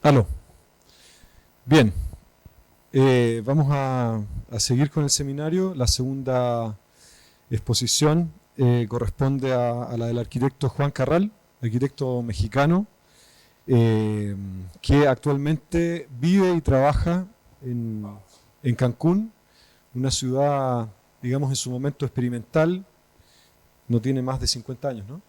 Aló. Bien, vamos a seguir con el seminario. La segunda exposición corresponde a la del arquitecto Juan Carral, arquitecto mexicano, que actualmente vive y trabaja en Cancún, una ciudad, digamos, en su momento experimental, no tiene más de 50 años, ¿no?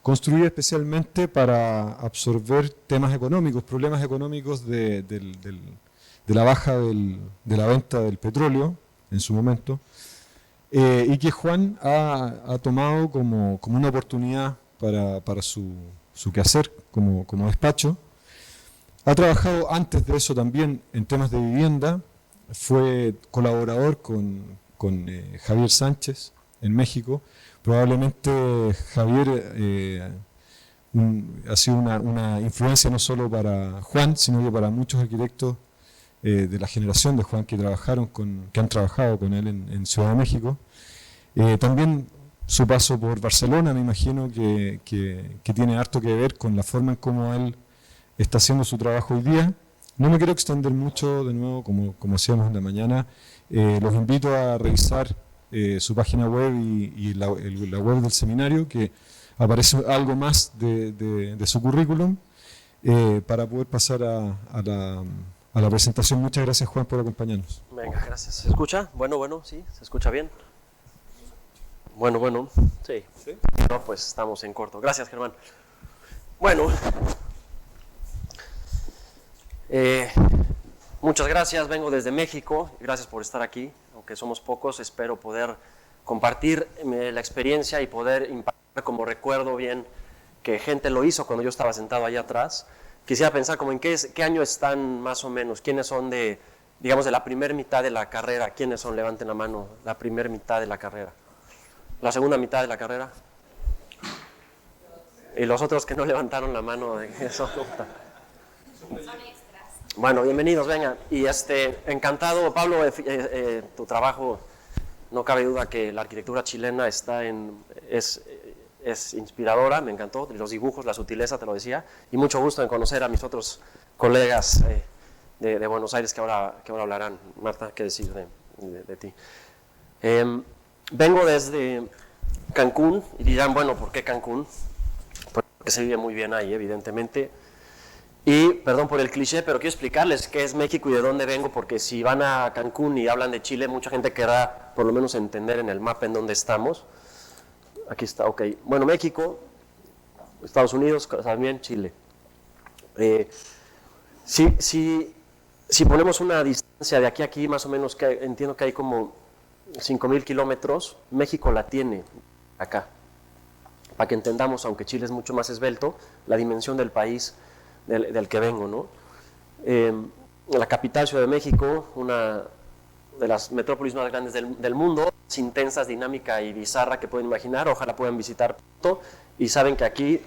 Construida especialmente para absorber temas económicos, problemas económicos de la baja de la venta del petróleo en su momento, y que Juan ha tomado como una oportunidad para su quehacer como despacho. Ha trabajado antes de eso también en temas de vivienda, fue colaborador con Javier Sánchez en México. Probablemente Javier ha sido una influencia no solo para Juan, sino que para muchos arquitectos de la generación de Juan que han trabajado con él en Ciudad de México. También su paso por Barcelona, me imagino que tiene harto que ver con la forma en cómo él está haciendo su trabajo hoy día. No me quiero extender mucho, de nuevo, como hacíamos en la mañana. Los invito a revisar su página web y la web del seminario, que aparece algo más de su currículum, para poder pasar a la presentación. Muchas gracias, Juan, por acompañarnos. Venga, gracias. ¿Se escucha? Bueno, sí, ¿se escucha bien? Bueno, sí. ¿Sí? No, pues estamos en corto. Gracias, Germán. Bueno, muchas gracias. Vengo desde México. Gracias por estar aquí. Aunque somos pocos, espero poder compartir la experiencia y poder impactar como recuerdo bien que gente lo hizo cuando yo estaba sentado allá atrás. Quisiera pensar como en qué año están más o menos, quiénes son de la primera mitad de la carrera, quiénes son, levanten la mano, la primera mitad de la carrera. La segunda mitad de la carrera. Y los otros que no levantaron la mano de eso. Bueno, bienvenidos, vengan. Y encantado, Pablo, tu trabajo, no cabe duda que la arquitectura chilena es inspiradora, me encantó, los dibujos, la sutileza, te lo decía, y mucho gusto en conocer a mis otros colegas de Buenos Aires que ahora hablarán. Marta, ¿qué decir de ti? Vengo desde Cancún y dirán, bueno, ¿por qué Cancún? Porque se vive muy bien ahí, evidentemente. Y, perdón por el cliché, pero quiero explicarles qué es México y de dónde vengo, porque si van a Cancún y hablan de Chile, mucha gente querrá por lo menos entender en el mapa en dónde estamos. Aquí está, ok. Bueno, México, Estados Unidos, también Chile. Si ponemos una distancia de aquí a aquí, más o menos, que entiendo que hay como 5,000 kilómetros, México la tiene acá, para que entendamos, aunque Chile es mucho más esbelto, la dimensión del país del que vengo, ¿no? La capital, Ciudad de México, una de las metrópolis más grandes del mundo, intensa, dinámica y bizarra que pueden imaginar, ojalá puedan visitar pronto, y saben que aquí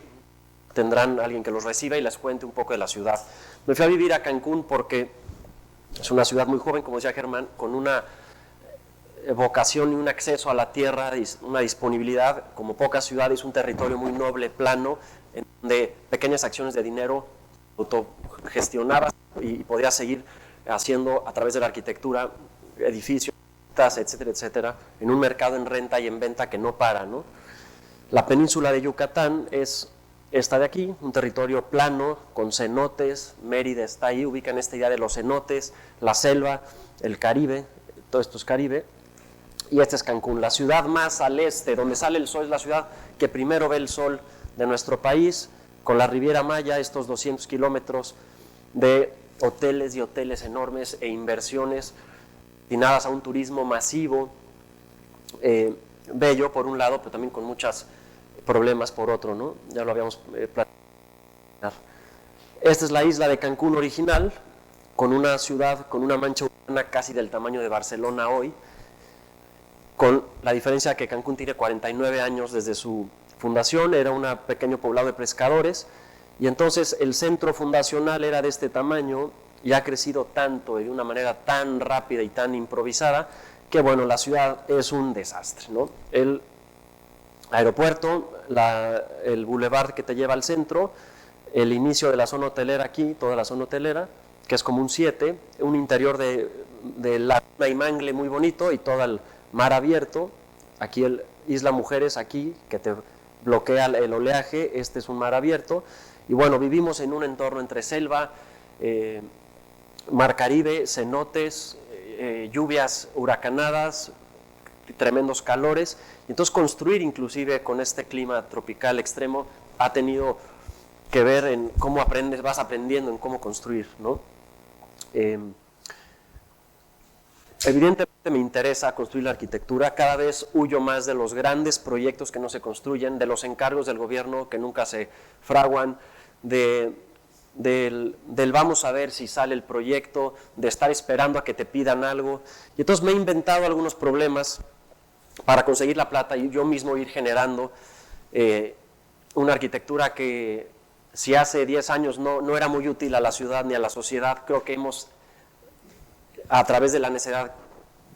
tendrán alguien que los reciba y les cuente un poco de la ciudad. Me fui a vivir a Cancún porque es una ciudad muy joven, como decía Germán, con una vocación y un acceso a la tierra, una disponibilidad como pocas ciudades, un territorio muy noble, plano, en donde pequeñas acciones de dinero autogestionabas y podías seguir haciendo a través de la arquitectura edificios, etcétera, etcétera, en un mercado en renta y en venta que no para, ¿no? La península de Yucatán es esta de aquí, un territorio plano, con cenotes. Mérida está ahí, ubican esta idea de los cenotes, la selva, el Caribe, todo esto es Caribe. Y este es Cancún, la ciudad más al este, donde sale el sol, es la ciudad que primero ve el sol de nuestro país, con la Riviera Maya, estos 200 kilómetros de hoteles y hoteles enormes e inversiones destinadas a un turismo masivo, bello por un lado, pero también con muchos problemas por otro, ¿no? Ya lo habíamos platicado. Esta es la isla de Cancún original, con una ciudad, con una mancha urbana casi del tamaño de Barcelona hoy, con la diferencia que Cancún tiene 49 años desde su fundación, era un pequeño poblado de pescadores, y entonces el centro fundacional era de este tamaño y ha crecido tanto y de una manera tan rápida y tan improvisada que, bueno, la ciudad es un desastre, ¿no? El aeropuerto, el bulevar que te lleva al centro, el inicio de la zona hotelera aquí, toda la zona hotelera, que es como un 7, un interior de laguna y mangle muy bonito y todo el mar abierto. Aquí el Isla Mujeres, aquí, que te bloquea el oleaje, este es un mar abierto. Y bueno, vivimos en un entorno entre selva, mar Caribe, cenotes, lluvias huracanadas, tremendos calores. Entonces construir inclusive con este clima tropical extremo ha tenido que ver en cómo aprendes, vas aprendiendo en cómo construir, ¿no? Evidentemente me interesa construir la arquitectura, cada vez huyo más de los grandes proyectos que no se construyen, de los encargos del gobierno que nunca se fraguan, del vamos a ver si sale el proyecto, de estar esperando a que te pidan algo. Y entonces me he inventado algunos problemas para conseguir la plata y yo mismo ir generando una arquitectura que si hace 10 años no era muy útil a la ciudad ni a la sociedad, creo que a través de la necesidad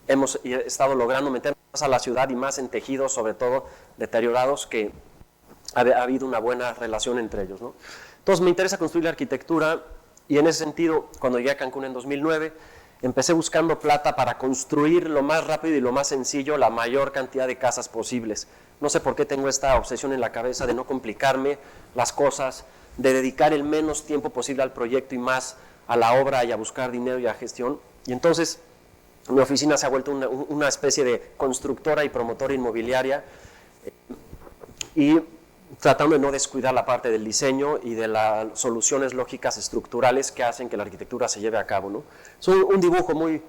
hemos estado logrando meter más a la ciudad y más en tejidos, sobre todo deteriorados, que ha habido una buena relación entre ellos, ¿no? Entonces me interesa construir la arquitectura y en ese sentido, cuando llegué a Cancún en 2009, empecé buscando plata para construir lo más rápido y lo más sencillo, la mayor cantidad de casas posibles. No sé por qué tengo esta obsesión en la cabeza de no complicarme las cosas, de dedicar el menos tiempo posible al proyecto y más a la obra y a buscar dinero y a gestión. Y entonces mi oficina se ha vuelto una especie de constructora y promotora inmobiliaria y tratando de no descuidar la parte del diseño y de las soluciones lógicas estructurales que hacen que la arquitectura se lleve a cabo, ¿no? Es un dibujo muy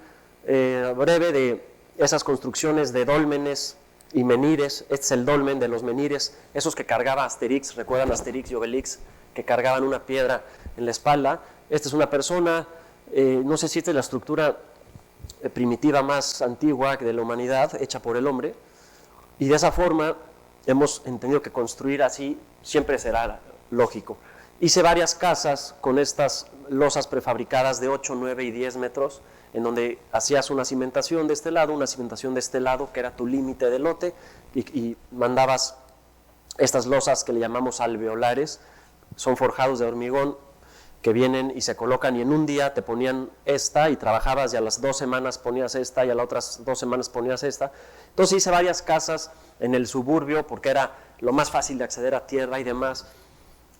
breve de esas construcciones de dólmenes y menires. Este es el dolmen de los menires, esos que cargaba Asterix, ¿recuerdan Asterix y Obelix? Que cargaban una piedra en la espalda. Esta es una persona, no sé si esta es la estructura primitiva más antigua de la humanidad, hecha por el hombre, y de esa forma hemos entendido que construir así siempre será lógico. Hice varias casas con estas losas prefabricadas de 8, 9 y 10 metros, en donde hacías una cimentación de este lado, una cimentación de este lado, que era tu límite de lote, y mandabas estas losas que le llamamos alveolares, son forjados de hormigón, que vienen y se colocan y en un día te ponían esta y trabajabas y a las 2 semanas ponías esta y a las otras 2 semanas ponías esta. Entonces hice varias casas en el suburbio porque era lo más fácil de acceder a tierra y demás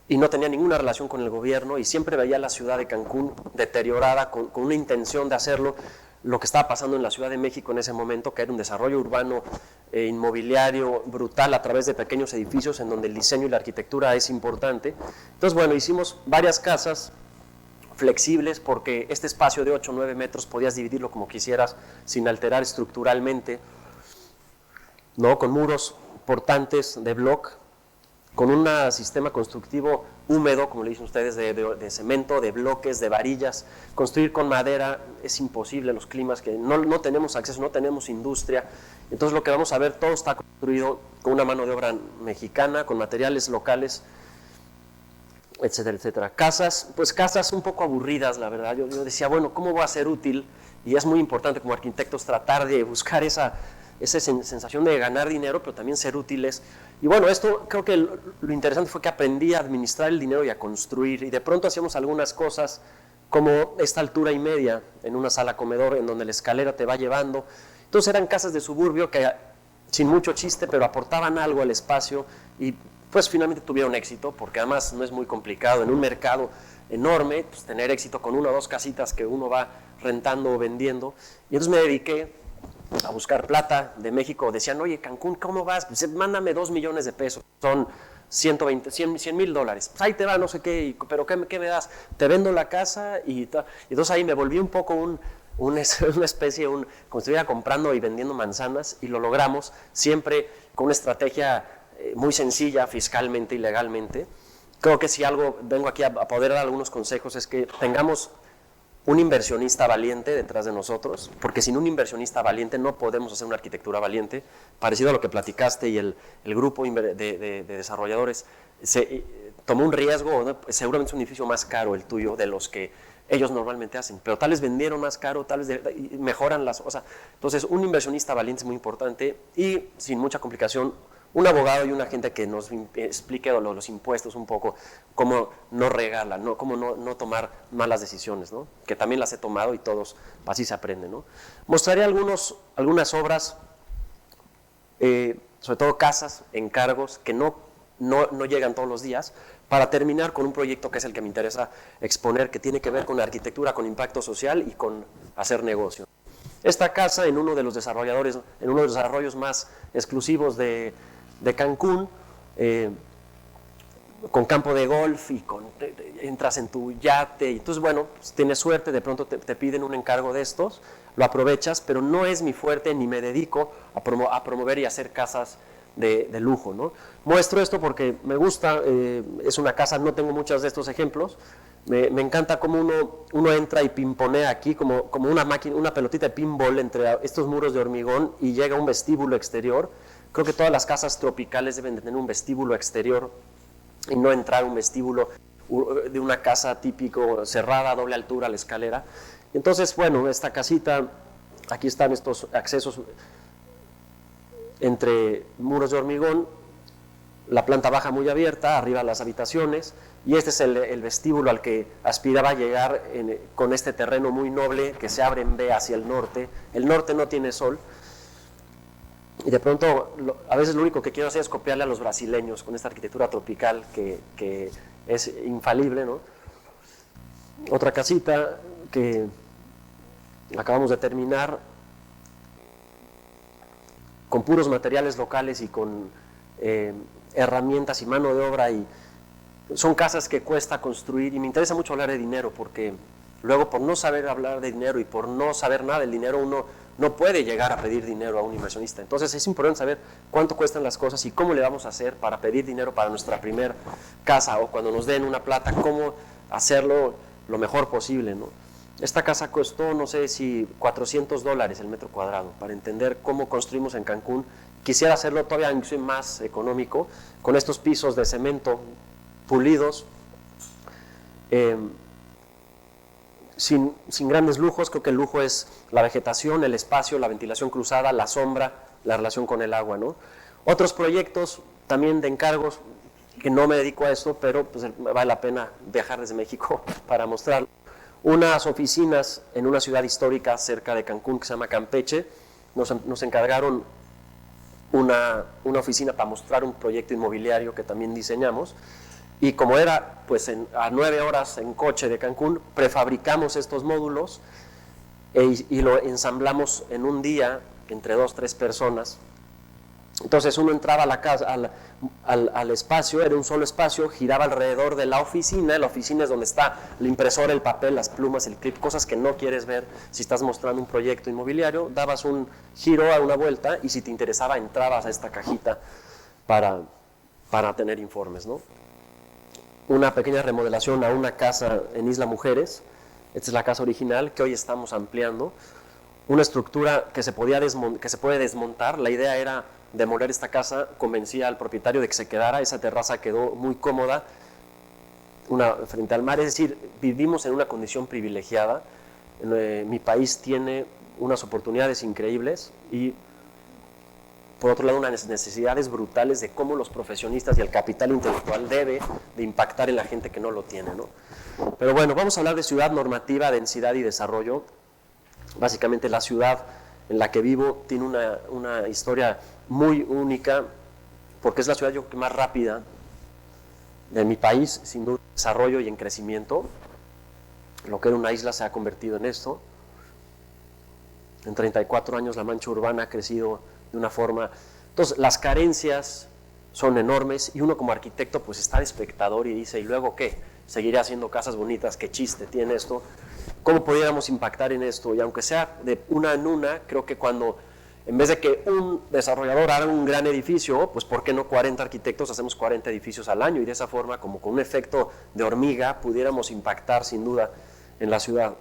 y no tenía ninguna relación con el gobierno y siempre veía la ciudad de Cancún deteriorada con una intención de hacerlo lo que estaba pasando en la Ciudad de México en ese momento, que era un desarrollo urbano inmobiliario brutal a través de pequeños edificios en donde el diseño y la arquitectura es importante. Entonces, bueno, hicimos varias casas flexibles porque este espacio de 8 o 9 metros podías dividirlo como quisieras sin alterar estructuralmente, ¿no? Con muros portantes de bloc, con un sistema constructivo húmedo, como le dicen ustedes, de cemento, de bloques, de varillas. Construir con madera es imposible en los climas que no tenemos acceso, no tenemos industria. Entonces lo que vamos a ver, todo está construido con una mano de obra mexicana, con materiales locales, etcétera, etcétera. Casas, pues casas un poco aburridas, la verdad. Yo decía, bueno, ¿cómo va a ser útil? Y es muy importante como arquitectos tratar de buscar esa sensación de ganar dinero, pero también ser útiles. Y bueno, esto creo que lo interesante fue que aprendí a administrar el dinero y a construir, y de pronto hacíamos algunas cosas como esta altura y media en una sala comedor en donde la escalera te va llevando. Entonces eran casas de suburbio que sin mucho chiste, pero aportaban algo al espacio y pues finalmente tuvieron éxito, porque además no es muy complicado en un mercado enorme, pues tener éxito con 1 o 2 casitas que uno va rentando o vendiendo. Y entonces me dediqué a buscar plata de México. Decían, oye, Cancún, ¿cómo vas? Pues, mándame 2 millones de pesos, son 100,000 dólares. Pues ahí te va, no sé qué, pero ¿qué me das? Te vendo la casa y entonces ahí me volví un poco una especie, como si estuviera comprando y vendiendo manzanas, y lo logramos siempre con una estrategia muy sencilla fiscalmente y legalmente. Creo que si algo vengo aquí a poder dar algunos consejos es que tengamos un inversionista valiente detrás de nosotros, porque sin un inversionista valiente no podemos hacer una arquitectura valiente, parecido a lo que platicaste, y el grupo de desarrolladores tomó un riesgo, ¿no? Seguramente es un edificio más caro el tuyo de los que ellos normalmente hacen, pero tal vez vendieron más caro, tal vez mejoran las cosas. Entonces un inversionista valiente es muy importante y sin mucha complicación un abogado y una gente que nos explique los impuestos un poco, cómo no regarla, cómo no tomar malas decisiones, ¿no? Que también las he tomado y todos, así se aprende, ¿no? Mostraré algunas obras, sobre todo casas, encargos, que no llegan todos los días, para terminar con un proyecto que es el que me interesa exponer, que tiene que ver con arquitectura, con impacto social y con hacer negocio. Esta casa, en uno de los desarrollos más exclusivos de Cancún, con campo de golf y entras en tu yate, y entonces bueno, pues tienes suerte, de pronto te piden un encargo de estos, lo aprovechas, pero no es mi fuerte ni me dedico a promover y hacer casas de lujo, ¿no? Muestro esto porque me gusta, es una casa, no tengo muchos de estos ejemplos, me encanta cómo uno entra y pimponea aquí como una pelotita de pinball entre estos muros de hormigón y llega a un vestíbulo exterior. Creo que todas las casas tropicales deben de tener un vestíbulo exterior y no entrar a un vestíbulo de una casa típico cerrada, a doble altura, la escalera. Entonces, bueno, esta casita, aquí están estos accesos entre muros de hormigón, la planta baja muy abierta, arriba las habitaciones, y este es el vestíbulo al que aspiraba a llegar con este terreno muy noble que se abre en V hacia el norte. El norte no tiene sol, y de pronto a veces lo único que quiero hacer es copiarle a los brasileños con esta arquitectura tropical que es infalible, ¿no? Otra casita que acabamos de terminar, con puros materiales locales y con herramientas y mano de obra, y son casas que cuesta construir, y me interesa mucho hablar de dinero porque luego, por no saber hablar de dinero y por no saber nada del dinero, uno no puede llegar a pedir dinero a un inversionista. Entonces es importante saber cuánto cuestan las cosas y cómo le vamos a hacer para pedir dinero para nuestra primera casa, o cuando nos den una plata, cómo hacerlo lo mejor posible, ¿no? Esta casa costó, no sé si $400 el metro cuadrado, para entender cómo construimos en Cancún. Quisiera hacerlo todavía más económico, con estos pisos de cemento pulidos, sin grandes lujos. Creo que el lujo es la vegetación, el espacio, la ventilación cruzada, la sombra, la relación con el agua, ¿no? Otros proyectos también de encargos, que no me dedico a esto, pero pues vale la pena viajar desde México para mostrarlo. Unas oficinas en una ciudad histórica cerca de Cancún que se llama Campeche. Nos encargaron una oficina para mostrar un proyecto inmobiliario que también diseñamos, y como era pues a 9 horas en coche de Cancún, prefabricamos estos módulos y lo ensamblamos en un día entre 2 o 3 personas. Entonces uno entraba a la casa, al espacio, era un solo espacio, giraba alrededor de la oficina es donde está la impresora, el papel, las plumas, el clip, cosas que no quieres ver si estás mostrando un proyecto inmobiliario. Dabas un giro a una vuelta y si te interesaba entrabas a esta cajita para tener informes, ¿no? Una pequeña remodelación a una casa en Isla Mujeres. Esta es la casa original que hoy estamos ampliando. Una estructura que se puede desmontar. La idea era demoler esta casa, convencía al propietario de que se quedara. Esa terraza quedó muy cómoda, frente al mar, es decir, vivimos en una condición privilegiada. Mi país tiene unas oportunidades increíbles y, por otro lado, unas necesidades brutales de cómo los profesionistas y el capital intelectual debe de impactar en la gente que no lo tiene, ¿no? Pero bueno, vamos a hablar de ciudad normativa, densidad y desarrollo. Básicamente la ciudad en la que vivo tiene una historia muy única, porque es la ciudad más rápida de mi país, sin duda, en desarrollo y en crecimiento. Lo que era una isla se ha convertido en esto. En 34 años la mancha urbana ha crecido de una forma. Entonces las carencias son enormes y uno como arquitecto pues está de espectador y dice, ¿y luego qué? ¿Seguiré haciendo casas bonitas? ¿Qué chiste tiene esto? ¿Cómo pudiéramos impactar en esto? Y aunque sea de una en una, creo que cuando, en vez de que un desarrollador haga un gran edificio, pues ¿por qué no 40 arquitectos hacemos 40 edificios al año? Y de esa forma, como con un efecto de hormiga, pudiéramos impactar sin duda en la ciudad.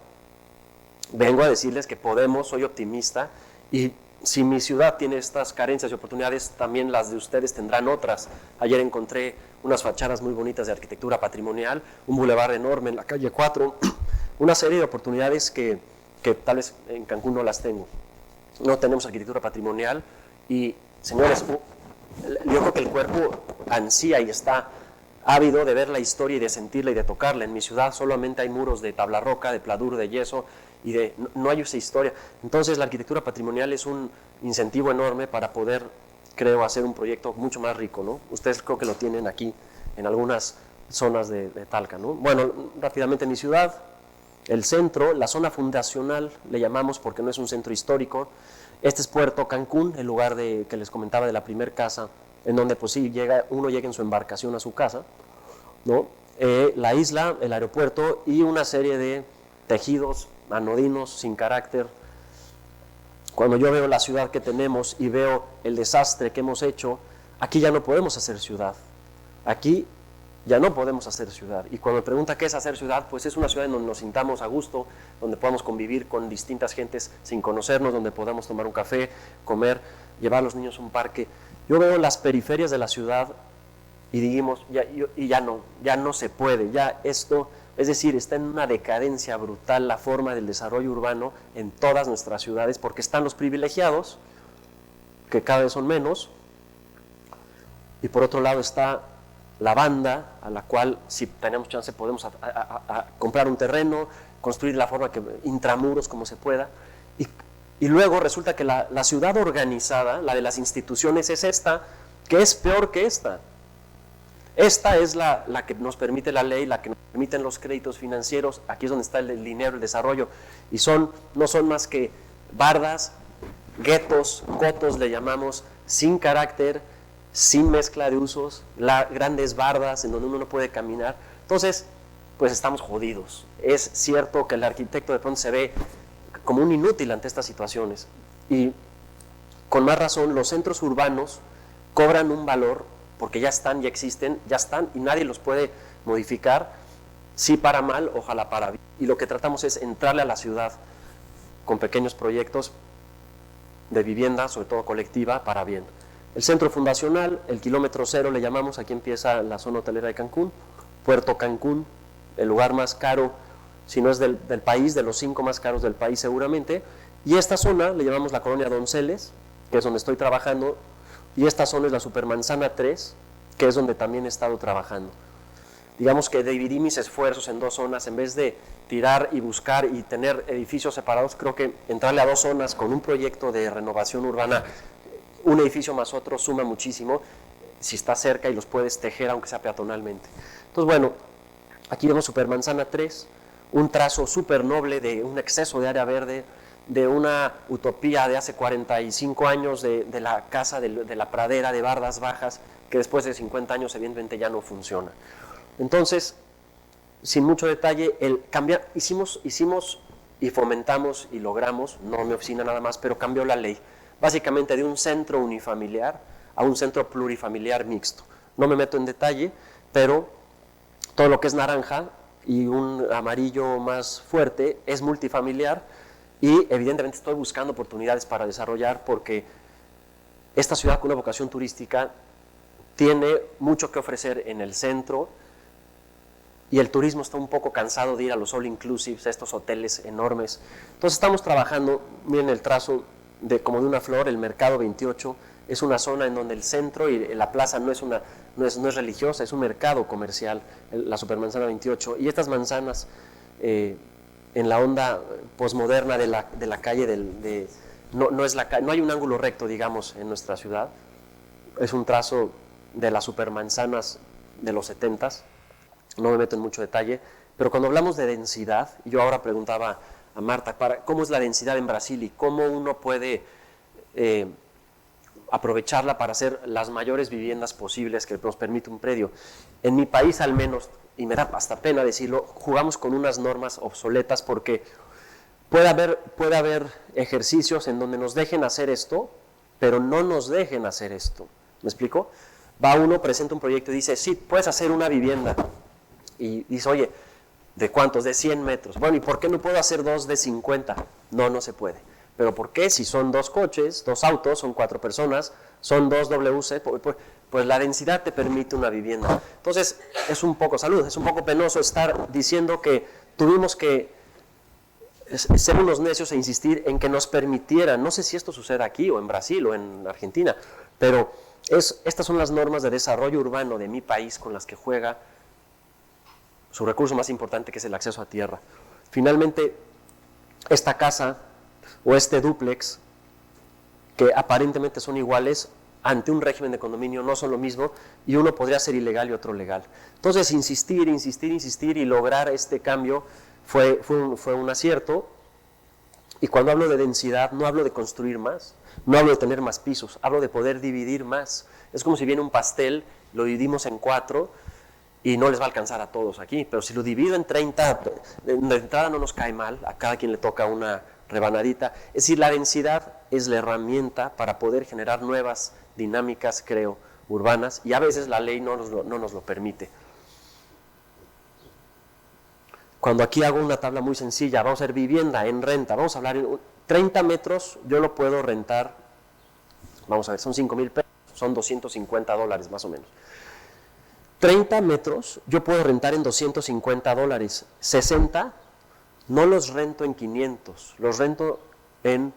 Vengo a decirles que podemos, soy optimista, y si mi ciudad tiene estas carencias y oportunidades, también las de ustedes tendrán otras. Ayer encontré unas fachadas muy bonitas de arquitectura patrimonial, un bulevar enorme en la calle 4, una serie de oportunidades que tal vez en Cancún no las tengo. No tenemos arquitectura patrimonial y, señores, yo creo que el cuerpo ansía y está ávido de ver la historia y de sentirla y de tocarla. En mi ciudad solamente hay muros de tabla roca, de pladur, de yeso, y no hay esa historia. Entonces la arquitectura patrimonial es un incentivo enorme para poder, creo, hacer un proyecto mucho más rico, ¿no? Ustedes creo que lo tienen aquí en algunas zonas de Talca, ¿no? Bueno, rápidamente, en mi ciudad, el centro, la zona fundacional, le llamamos porque no es un centro histórico. Este es Puerto Cancún, el lugar que les comentaba de la primer casa, en donde pues sí, uno llega en su embarcación a su casa, ¿no? La isla, el aeropuerto y una serie de tejidos anodinos sin carácter. Cuando yo veo la ciudad que tenemos y veo el desastre que hemos hecho, aquí ya no podemos hacer ciudad. Aquí ya no podemos hacer ciudad. Y cuando me pregunta qué es hacer ciudad, pues es una ciudad en donde nos sintamos a gusto, donde podamos convivir con distintas gentes sin conocernos, donde podamos tomar un café, comer, llevar a los niños a un parque. Yo veo las periferias de la ciudad y digamos, ya no se puede, ya esto, es decir, está en una decadencia brutal la forma del desarrollo urbano en todas nuestras ciudades, porque están los privilegiados, que cada vez son menos, y por otro lado está la banda, a la cual si tenemos chance podemos comprar un terreno, construir la forma que intramuros como se pueda, y luego resulta que la ciudad organizada, la de las instituciones, es esta, que es peor que esta. Esta es la que nos permite la ley, la que nos permiten los créditos financieros, aquí es donde está el dinero, el desarrollo, y no son más que bardas, guetos, cotos le llamamos, sin carácter, sin mezcla de usos, grandes bardas en donde uno no puede caminar. Entonces, pues estamos jodidos. Es cierto que el arquitecto de pronto se ve como un inútil ante estas situaciones. Y con más razón, los centros urbanos cobran un valor porque ya están, ya existen, ya están y nadie los puede modificar, sí para mal, ojalá para bien. Y lo que tratamos es entrarle a la ciudad con pequeños proyectos de vivienda, sobre todo colectiva, para bien. El centro fundacional, el kilómetro cero le llamamos, aquí empieza la zona hotelera de Cancún, Puerto Cancún, el lugar más caro, si no es del país, de los 5 más caros del país seguramente, y esta zona le llamamos la colonia Donceles, que es donde estoy trabajando, y esta zona es la Supermanzana 3, que es donde también he estado trabajando. Digamos que dividí mis esfuerzos en 2 zonas, en vez de tirar y buscar y tener edificios separados, creo que entrarle a 2 zonas con un proyecto de renovación urbana, un edificio más otro, suma muchísimo, si está cerca y los puedes tejer aunque sea peatonalmente. Entonces, bueno, aquí vemos Supermanzana 3, un trazo súper noble de un exceso de área verde, de una utopía de hace 45 años de la casa, de la pradera, de bardas bajas, que después de 50 años evidentemente ya no funciona. Entonces, sin mucho detalle, hicimos y fomentamos y logramos, no mi oficina nada más, pero cambió la ley, básicamente de un centro unifamiliar a un centro plurifamiliar mixto. No me meto en detalle, pero todo lo que es naranja y un amarillo más fuerte es multifamiliar, y evidentemente estoy buscando oportunidades para desarrollar, porque esta ciudad con una vocación turística tiene mucho que ofrecer en el centro, y el turismo está un poco cansado de ir a los all inclusives, a estos hoteles enormes. Entonces estamos trabajando, miren el trazo como de una flor, el Mercado 28, es una zona en donde el centro y la plaza no es religiosa, es un mercado comercial, la Supermanzana 28, y estas manzanas en la onda posmoderna de la calle, no hay un ángulo recto, digamos, en nuestra ciudad, es un trazo de las supermanzanas de los 70s, no me meto en mucho detalle, pero cuando hablamos de densidad, yo ahora preguntaba a Marta, ¿cómo es la densidad en Brasil y cómo uno puede aprovecharla para hacer las mayores viviendas posibles que nos permite un predio? En mi país al menos, y me da hasta pena decirlo, jugamos con unas normas obsoletas, porque puede haber ejercicios en donde nos dejen hacer esto, pero no nos dejen hacer esto. ¿Me explico? Va uno, presenta un proyecto y dice, sí, puedes hacer una vivienda. Y dice, oye, ¿de cuántos? De 100 metros. Bueno, ¿y por qué no puedo hacer 2 de 50? No se puede. ¿Pero por qué? Si son 2 coches, 2 autos, son 4 personas, son 2 WC, pues la densidad te permite una vivienda. Entonces, es un poco penoso estar diciendo que tuvimos que ser unos necios e insistir en que nos permitieran, no sé si esto sucede aquí o en Brasil o en Argentina, pero Estas son las normas de desarrollo urbano de mi país con las que juega su recurso más importante, que es el acceso a tierra. Finalmente, esta casa o este dúplex, que aparentemente son iguales, ante un régimen de condominio no son lo mismo, y uno podría ser ilegal y otro legal. Entonces, insistir y lograr este cambio fue un acierto. Y cuando hablo de densidad, no hablo de construir más, no hablo de tener más pisos, hablo de poder dividir más. Es como si viene un pastel, lo dividimos en 4 y no les va a alcanzar a todos aquí, pero si lo divido en 30, de entrada no nos cae mal, a cada quien le toca una rebanadita. Es decir, la densidad es la herramienta para poder generar nuevas dinámicas, creo, urbanas, y a veces la ley no nos lo permite. Cuando aquí hago una tabla muy sencilla, vamos a ver vivienda en renta, vamos a hablar en 30 metros, yo lo puedo rentar, vamos a ver, son 5,000 pesos, son $250 más o menos. 30 metros yo puedo rentar en $250, 60 no los rento en 500, los rento en,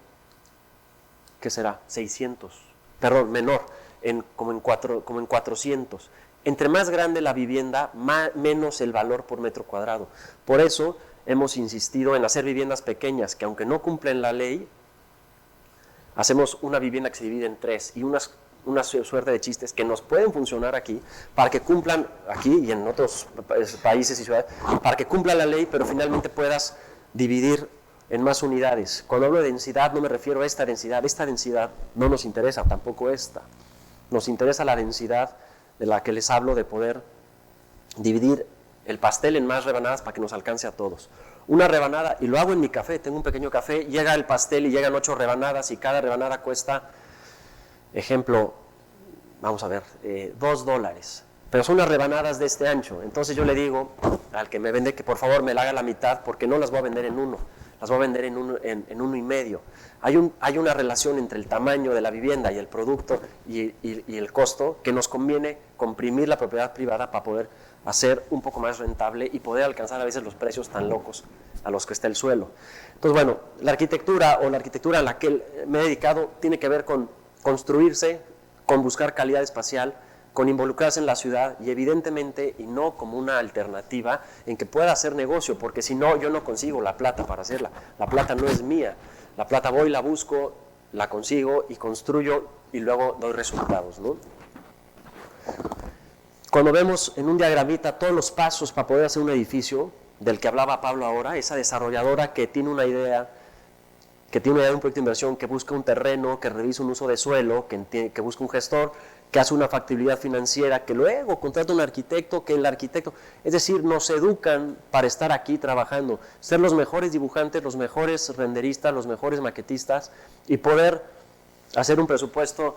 ¿qué será? 600, perdón, menor, como en 400. Entre más grande la vivienda, menos el valor por metro cuadrado. Por eso hemos insistido en hacer viviendas pequeñas, que aunque no cumplen la ley, hacemos una vivienda que se divide en 3 y una suerte de chistes que nos pueden funcionar aquí, para que cumplan aquí y en otros países y ciudades, para que cumpla la ley, pero finalmente puedas dividir en más unidades. Cuando hablo de densidad no me refiero a esta densidad no nos interesa, tampoco esta. Nos interesa la densidad de la que les hablo, de poder dividir el pastel en más rebanadas para que nos alcance a todos. Una rebanada, y lo hago en mi café, tengo un pequeño café, llega el pastel y llegan 8 rebanadas y cada rebanada cuesta, ejemplo, vamos a ver, $2, pero son unas rebanadas de este ancho. Entonces yo le digo al que me vende que por favor me la haga la mitad, porque no las voy a vender en 1, las voy a vender en 1,5. Hay una relación entre el tamaño de la vivienda y el producto y el costo, que nos conviene comprimir la propiedad privada para poder hacer un poco más rentable y poder alcanzar a veces los precios tan locos a los que está el suelo. Entonces, bueno, la arquitectura a la que me he dedicado tiene que ver con construirse, con buscar calidad espacial, con involucrarse en la ciudad y evidentemente, y no como una alternativa en que pueda hacer negocio, porque si no, yo no consigo la plata para hacerla. La plata no es mía. La plata voy, la busco, la consigo y construyo y luego doy resultados, ¿no? Cuando vemos en un diagramita todos los pasos para poder hacer un edificio, del que hablaba Pablo ahora, esa desarrolladora que tiene una idea de un proyecto de inversión, que busca un terreno, que revisa un uso de suelo, que busca un gestor, que hace una factibilidad financiera, que luego contrata un arquitecto, que el arquitecto, es decir, nos educan para estar aquí trabajando, ser los mejores dibujantes, los mejores renderistas, los mejores maquetistas y poder hacer un presupuesto,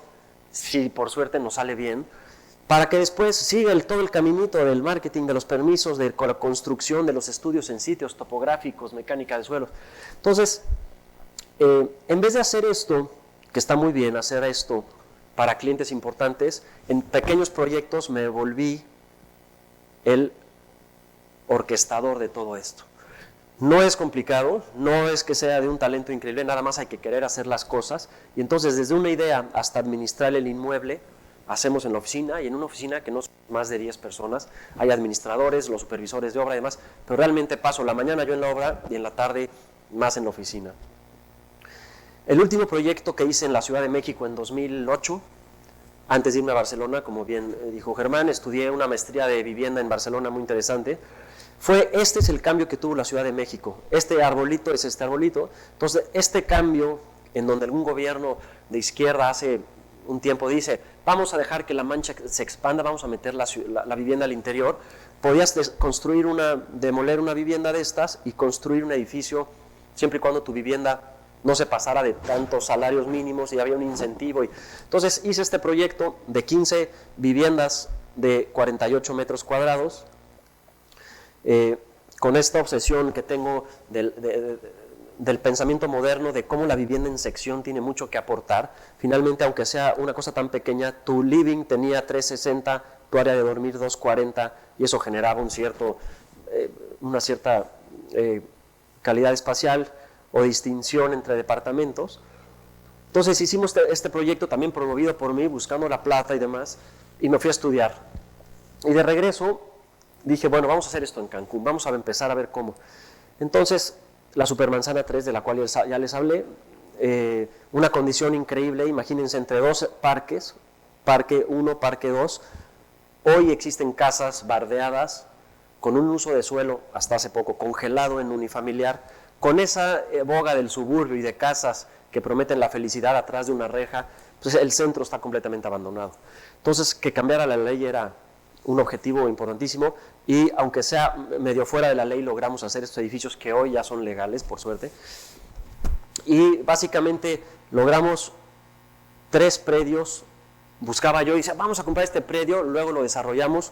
si por suerte nos sale bien, para que después siga todo el caminito del marketing, de los permisos, de la construcción, de los estudios en sitios topográficos, mecánica de suelos. Entonces, en vez de hacer esto, que está muy bien hacer esto para clientes importantes, en pequeños proyectos me volví el orquestador de todo esto. No es complicado, no es que sea de un talento increíble, nada más hay que querer hacer las cosas, y entonces desde una idea hasta administrar el inmueble, hacemos en la oficina, y en una oficina que no son más de 10 personas, hay administradores, los supervisores de obra y demás, pero realmente paso la mañana yo en la obra y en la tarde más en la oficina. El último proyecto que hice en la Ciudad de México en 2008, antes de irme a Barcelona, como bien dijo Germán, estudié una maestría de vivienda en Barcelona muy interesante. Este es el cambio que tuvo la Ciudad de México. Este arbolito es este arbolito. Entonces, este cambio, en donde algún gobierno de izquierda hace un tiempo dice, vamos a dejar que la mancha se expanda, vamos a meter la vivienda al interior, podías demoler una vivienda de estas y construir un edificio, siempre y cuando tu vivienda no se pasara de tantos salarios mínimos y había un incentivo. Entonces hice este proyecto de 15 viviendas de 48 metros cuadrados, con esta obsesión que tengo del pensamiento moderno, de cómo la vivienda en sección tiene mucho que aportar. Finalmente, aunque sea una cosa tan pequeña, tu living tenía 360, tu área de dormir 240, y eso generaba una cierta calidad espacial o distinción entre departamentos. Entonces hicimos este proyecto también promovido por mí, buscando la plata y demás, y me fui a estudiar. Y de regreso dije, bueno, vamos a hacer esto en Cancún, vamos a empezar a ver cómo. Entonces, la Supermanzana 3, de la cual ya les hablé, una condición increíble, imagínense, entre dos parques, Parque 1, Parque 2, hoy existen casas bardeadas, con un uso de suelo, hasta hace poco, congelado en unifamiliar, con esa boga del suburbio y de casas que prometen la felicidad atrás de una reja, pues el centro está completamente abandonado. Entonces, que cambiara la ley era un objetivo importantísimo, y aunque sea medio fuera de la ley, logramos hacer estos edificios que hoy ya son legales, por suerte, y básicamente logramos 3 predios. Buscaba yo y decía, vamos a comprar este predio, luego lo desarrollamos,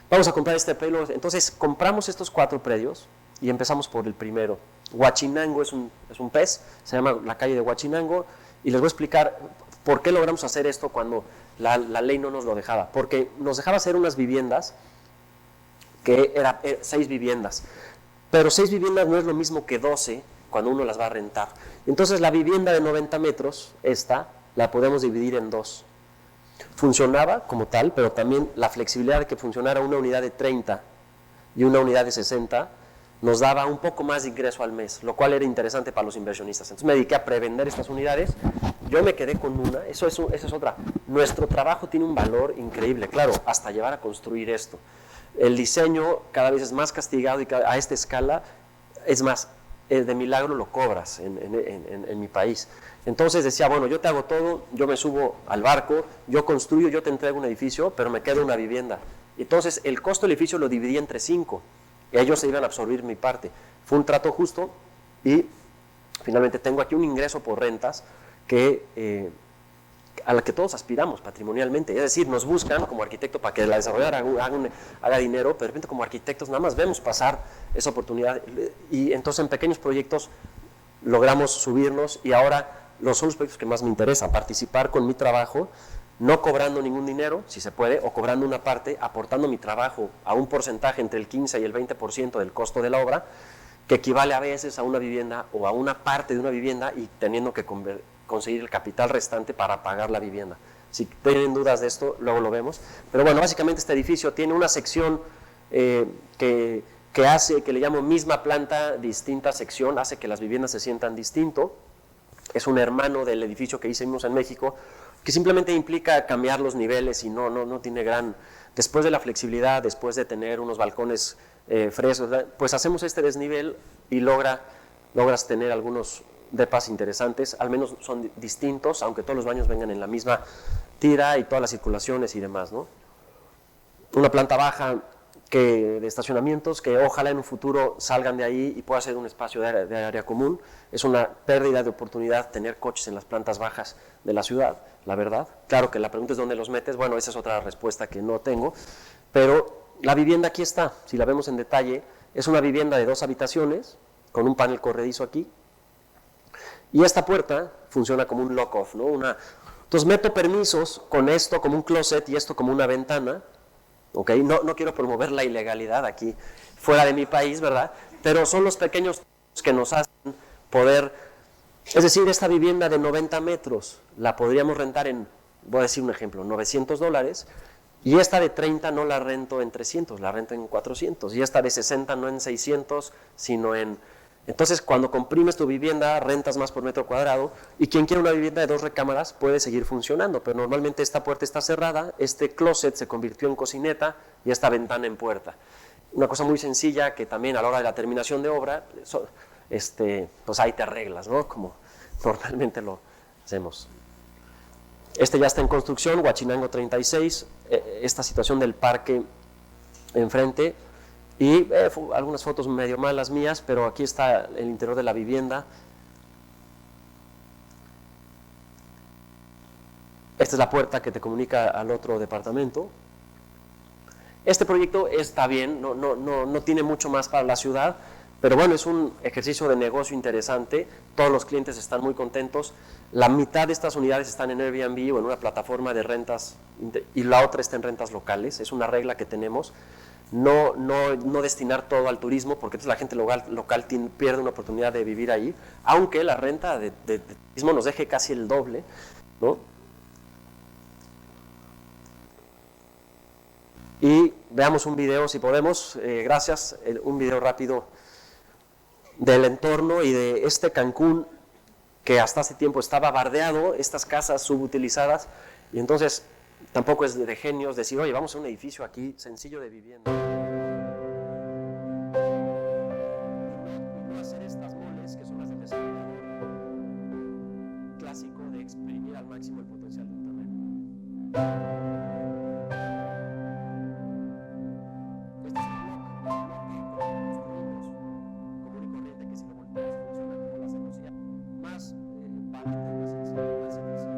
vamos a comprar este predio. Entonces compramos estos 4 predios y empezamos por el primero. Huachinango es un pez, se llama la calle de Huachinango, y les voy a explicar por qué logramos hacer esto cuando la ley no nos lo dejaba. Porque nos dejaba hacer unas viviendas, que eran 6 viviendas, pero 6 viviendas no es lo mismo que 12 cuando uno las va a rentar. Entonces la vivienda de 90 metros, esta, la podemos dividir en 2. Funcionaba como tal, pero también la flexibilidad de que funcionara una unidad de 30 y una unidad de 60 nos daba un poco más de ingreso al mes, lo cual era interesante para los inversionistas. Entonces me dediqué a prevender estas unidades, yo me quedé con una, esa es otra. Nuestro trabajo tiene un valor increíble, claro, hasta llevar a construir esto. El diseño cada vez es más castigado y a esta escala, es más, de milagro lo cobras en mi país. Entonces decía, bueno, yo te hago todo, yo me subo al barco, yo construyo, yo te entrego un edificio, pero me queda una vivienda. Entonces el costo del edificio lo dividí entre 5, y ellos se iban a absorber mi parte. Fue un trato justo, y finalmente tengo aquí un ingreso por rentas a la que todos aspiramos patrimonialmente. Es decir, nos buscan como arquitecto para que la desarrolladora haga dinero, pero de repente como arquitectos nada más vemos pasar esa oportunidad, y entonces en pequeños proyectos logramos subirnos, y ahora son los proyectos que más me interesan, participar con mi trabajo, no cobrando ningún dinero, si se puede, o cobrando una parte, aportando mi trabajo a un porcentaje entre el 15 y el 20% del costo de la obra, que equivale a veces a una vivienda o a una parte de una vivienda, y teniendo que conseguir el capital restante para pagar la vivienda. Si tienen dudas de esto, luego lo vemos. Pero bueno, básicamente este edificio tiene una sección que le llamo misma planta, distinta sección, hace que las viviendas se sientan distinto. Es un hermano del edificio que hicimos en México, que simplemente implica cambiar los niveles y no tiene gran... Después de la flexibilidad, después de tener unos balcones frescos, pues hacemos este desnivel y logras tener algunos depas interesantes, al menos son distintos, aunque todos los baños vengan en la misma tira y todas las circulaciones y demás, ¿no? Una planta baja de estacionamientos que ojalá en un futuro salgan de ahí y pueda ser un espacio de área común. Es una pérdida de oportunidad tener coches en las plantas bajas de la ciudad, la verdad. Claro que la pregunta es dónde los metes, bueno, esa es otra respuesta que no tengo, pero la vivienda aquí está, si la vemos en detalle, es una vivienda de 2 habitaciones, con un panel corredizo aquí, y esta puerta funciona como un lock-off, ¿no? Entonces meto permisos con esto como un closet y esto como una ventana. Okay, no quiero promover la ilegalidad aquí fuera de mi país, ¿verdad? Pero son los pequeños que nos hacen poder, es decir, esta vivienda de 90 metros la podríamos rentar en, voy a decir un ejemplo, $900, y esta de 30 no la rento en 300, la rento en 400, y esta de 60 no en 600, sino en... Entonces, cuando comprimes tu vivienda, rentas más por metro cuadrado, y quien quiere una vivienda de 2 recámaras puede seguir funcionando, pero normalmente esta puerta está cerrada, este closet se convirtió en cocineta y esta ventana en puerta. Una cosa muy sencilla que también a la hora de la terminación de obra, pues ahí te arreglas, ¿no? Como normalmente lo hacemos. Este ya está en construcción, Huachinango 36, esta situación del parque enfrente. Y algunas fotos medio malas mías, pero aquí está el interior de la vivienda. Esta es la puerta que te comunica al otro departamento. Este proyecto está bien, no tiene mucho más para la ciudad, pero bueno, es un ejercicio de negocio interesante. Todos los clientes están muy contentos. La mitad de estas unidades están en Airbnb o en una plataforma de rentas, y la otra está en rentas locales. Es una regla que tenemos. no destinar todo al turismo, porque entonces la gente local pierde una oportunidad de vivir ahí, aunque la renta de turismo nos deje casi el doble, ¿no? Y veamos un video, si podemos, gracias, un video rápido del entorno y de este Cancún que hasta hace tiempo estaba bardeado, estas casas subutilizadas, y entonces tampoco es de genios decir, oye, vamos a un edificio aquí sencillo de vivienda. Y no hacer estas moles, que son las del desarrollador clásico de exprimir al máximo el potencial de un terreno. Este es el bloque que construimos común y corriente, que si lo volteas funciona como lo hacemos ya, más barato, más sencillo, más eficiente.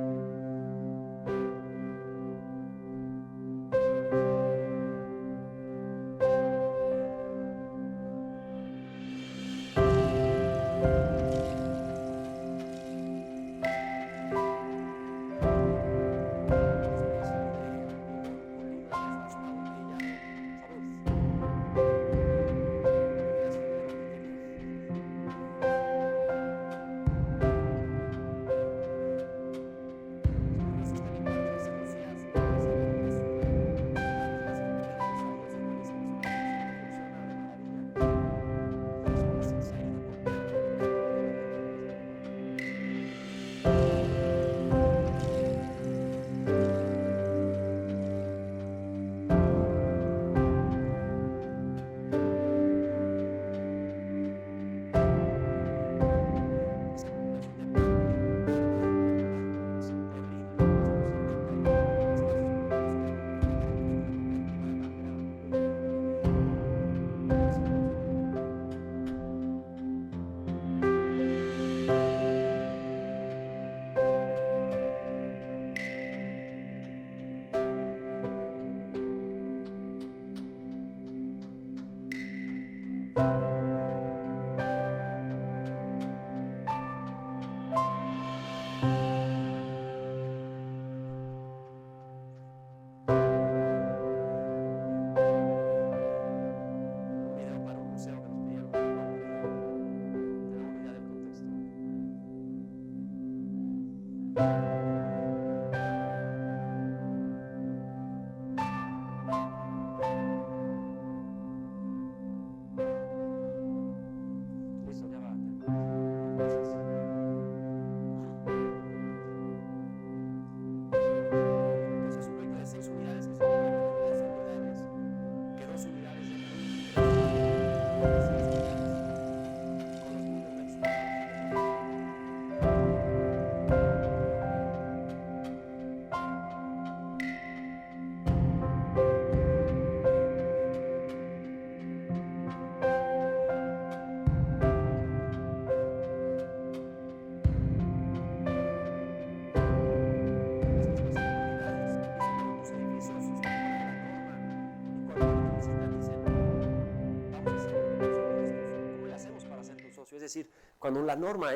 Es decir, cuando la norma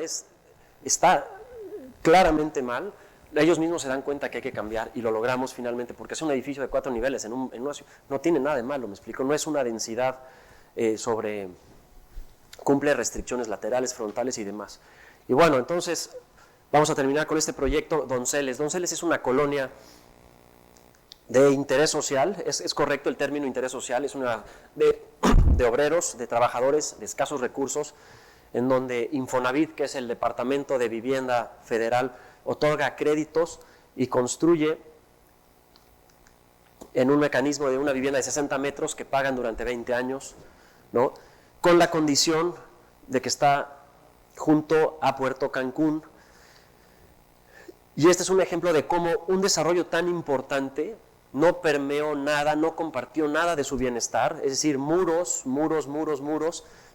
está claramente mal, ellos mismos se dan cuenta que hay que cambiar y lo logramos finalmente, porque es un edificio de 4 niveles en una ciudad, no tiene nada de malo, me explico, no es una densidad cumple restricciones laterales, frontales y demás. Y bueno, entonces vamos a terminar con este proyecto Donceles. Donceles es una colonia de interés social, es correcto el término interés social, es una de obreros, de trabajadores de escasos recursos, en donde Infonavit, que es el Departamento de Vivienda Federal, otorga créditos y construye en un mecanismo de una vivienda de 60 metros que pagan durante 20 años, ¿no? Con la condición de que está junto a Puerto Cancún. Y este es un ejemplo de cómo un desarrollo tan importante no permeó nada, no compartió nada de su bienestar, es decir, muros,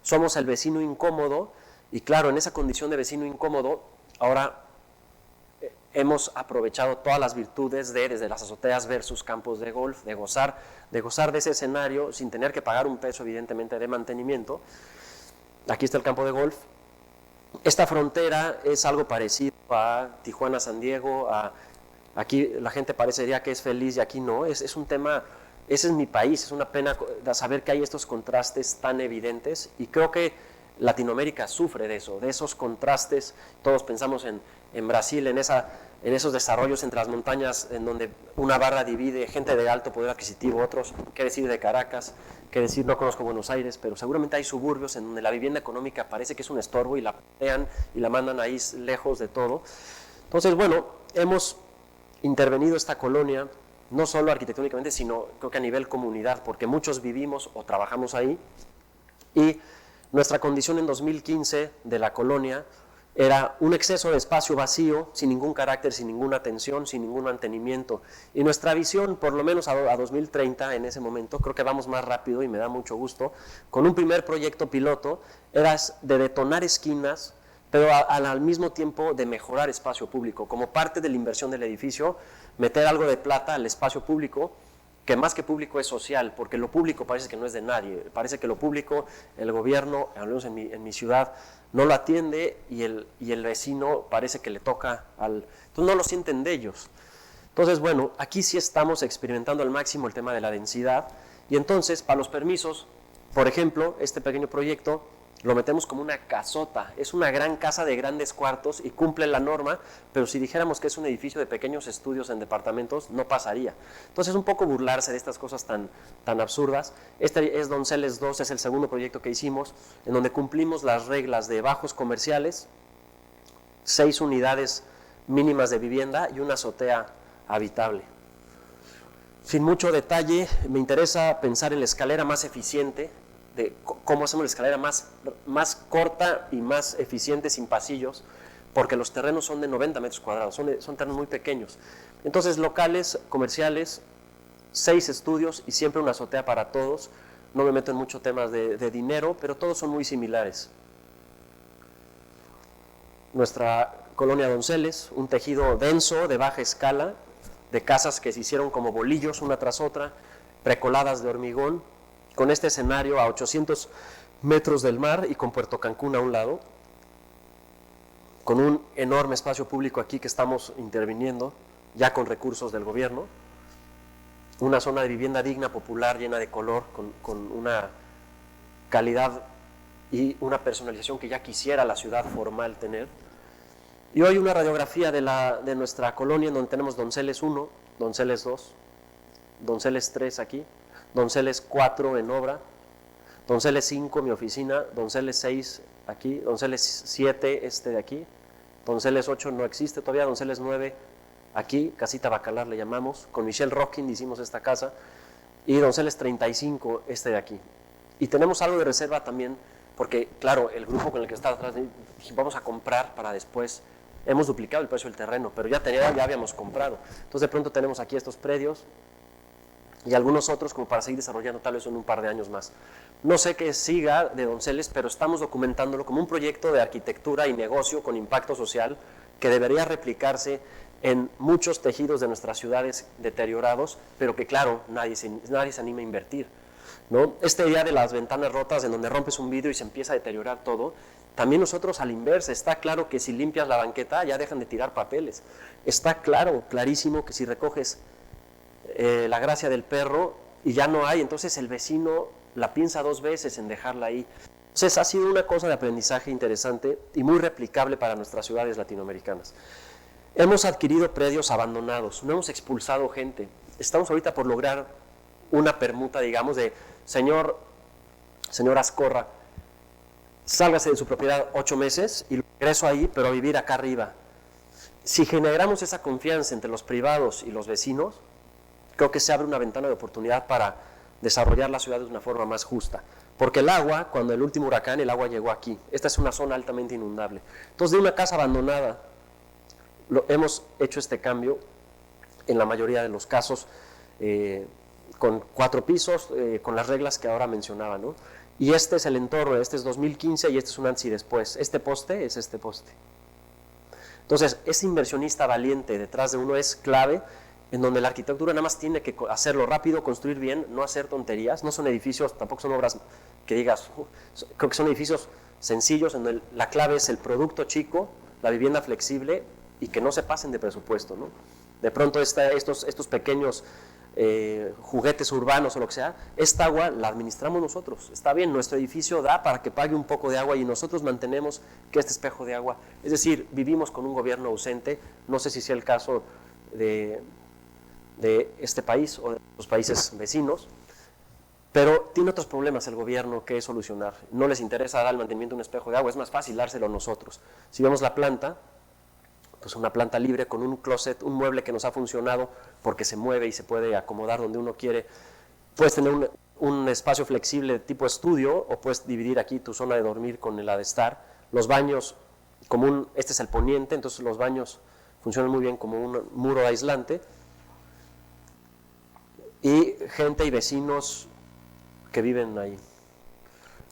somos el vecino incómodo, y claro, en esa condición de vecino incómodo, ahora hemos aprovechado todas las virtudes desde las azoteas ver sus campos de golf, de gozar de ese escenario sin tener que pagar un peso evidentemente de mantenimiento. Aquí está el campo de golf. Esta frontera es algo parecido a Tijuana, San Diego, aquí la gente parecería que es feliz y aquí no, es un tema ese es mi país, es una pena saber que hay estos contrastes tan evidentes y creo que Latinoamérica sufre de eso, de esos contrastes. Todos pensamos en Brasil, en esos desarrollos entre las montañas en donde una barra divide gente de alto poder adquisitivo, otros, qué decir de Caracas, qué decir, no conozco Buenos Aires, pero seguramente hay suburbios en donde la vivienda económica parece que es un estorbo y la patean y la mandan ahí lejos de todo. Entonces, bueno, hemos intervenido esta colonia, no solo arquitectónicamente, sino creo que a nivel comunidad, porque muchos vivimos o trabajamos ahí, y nuestra condición en 2015 de la colonia era un exceso de espacio vacío, sin ningún carácter, sin ninguna atención, sin ningún mantenimiento. Y nuestra visión, por lo menos a 2030, en ese momento, creo que vamos más rápido y me da mucho gusto, con un primer proyecto piloto, era de detonar esquinas, pero al mismo tiempo de mejorar espacio público. Como parte de la inversión del edificio, meter algo de plata al espacio público, que más que público es social, porque lo público parece que no es de nadie, parece que lo público, el gobierno, al menos en mi ciudad, no lo atiende y el vecino parece que le toca entonces no lo sienten de ellos. Entonces, bueno, aquí sí estamos experimentando al máximo el tema de la densidad, y entonces, para los permisos, por ejemplo, este pequeño proyecto, lo metemos como una casota, es una gran casa de grandes cuartos y cumple la norma, pero si dijéramos que es un edificio de pequeños estudios en departamentos, no pasaría. Entonces es un poco burlarse de estas cosas tan absurdas. Este es Donceles 2, es el segundo proyecto que hicimos, en donde cumplimos las reglas de bajos comerciales, 6 unidades mínimas de vivienda y una azotea habitable. Sin mucho detalle, me interesa pensar en la escalera más eficiente, de cómo hacemos la escalera más corta y más eficiente sin pasillos, porque los terrenos son de 90 metros cuadrados, son terrenos muy pequeños. Entonces, locales, comerciales, 6 estudios y siempre una azotea para todos. No me meto en muchos temas de dinero, pero todos son muy similares. Nuestra colonia Donceles, un tejido denso, de baja escala, de casas que se hicieron como bolillos una tras otra, precoladas de hormigón, con este escenario a 800 metros del mar y con Puerto Cancún a un lado, con un enorme espacio público aquí que estamos interviniendo, ya con recursos del gobierno, una zona de vivienda digna, popular, llena de color, con una calidad y una personalización que ya quisiera la ciudad formal tener. Y hoy una radiografía de nuestra colonia, en donde tenemos Donceles 1, Donceles 2, Donceles 3 aquí, Donceles 4 en obra, Donceles 5 mi oficina, Donceles 6 aquí, Donceles 7 este de aquí, Donceles 8 no existe todavía, Donceles 9 aquí, Casita Bacalar le llamamos, con Michelle Rocking hicimos esta casa, y Donceles 35 este de aquí. Y tenemos algo de reserva también, porque claro, el grupo con el que está atrás, vamos a comprar para después, hemos duplicado el precio del terreno, pero ya habíamos comprado. Entonces de pronto tenemos aquí estos predios, y algunos otros como para seguir desarrollando tal vez en un par de años más. No sé qué siga de Donceles, pero estamos documentándolo como un proyecto de arquitectura y negocio con impacto social que debería replicarse en muchos tejidos de nuestras ciudades deteriorados, pero que claro, nadie se anima a invertir, ¿no? Este día de las ventanas rotas, en donde rompes un vidrio y se empieza a deteriorar todo, también nosotros a la inversa, está claro que si limpias la banqueta ya dejan de tirar papeles, está clarísimo que si recoges la gracia del perro y ya no hay, entonces el vecino la piensa 2 veces en dejarla ahí. Entonces ha sido una cosa de aprendizaje interesante y muy replicable para nuestras ciudades latinoamericanas. Hemos adquirido predios abandonados, no hemos expulsado gente. Estamos ahorita por lograr una permuta, digamos, de señor Azcorra, sálgase de su propiedad 8 meses y regreso ahí, pero a vivir acá arriba. Si generamos esa confianza entre los privados y los vecinos, creo que se abre una ventana de oportunidad para desarrollar la ciudad de una forma más justa. Porque el agua, cuando el último huracán, el agua llegó aquí. Esta es una zona altamente inundable. Entonces, de una casa abandonada, hemos hecho este cambio en la mayoría de los casos, con 4 pisos, con las reglas que ahora mencionaba, ¿no? Y este es el entorno, este es 2015 y este es un antes y después. Este poste es este poste. Entonces, ese inversionista valiente detrás de uno es clave, en donde la arquitectura nada más tiene que hacerlo rápido, construir bien, no hacer tonterías, no son edificios, tampoco son obras que digas, creo que son edificios sencillos, en donde la clave es el producto chico, la vivienda flexible y que no se pasen de presupuesto, ¿no? De pronto estos pequeños juguetes urbanos o lo que sea, esta agua la administramos nosotros. Está bien, nuestro edificio da para que pague un poco de agua y nosotros mantenemos que este espejo de agua, es decir, vivimos con un gobierno ausente. No sé si sea el caso de este país o de los países vecinos, pero tiene otros problemas el gobierno que solucionar. No les interesa dar el mantenimiento de un espejo de agua, es más fácil dárselo nosotros. Si vemos la planta, pues una planta libre con un closet, un mueble que nos ha funcionado porque se mueve y se puede acomodar donde uno quiere. Puedes tener un espacio flexible tipo estudio o puedes dividir aquí tu zona de dormir con la de estar. Los baños, este es el poniente, entonces los baños funcionan muy bien como un muro aislante. Y gente y vecinos que viven ahí.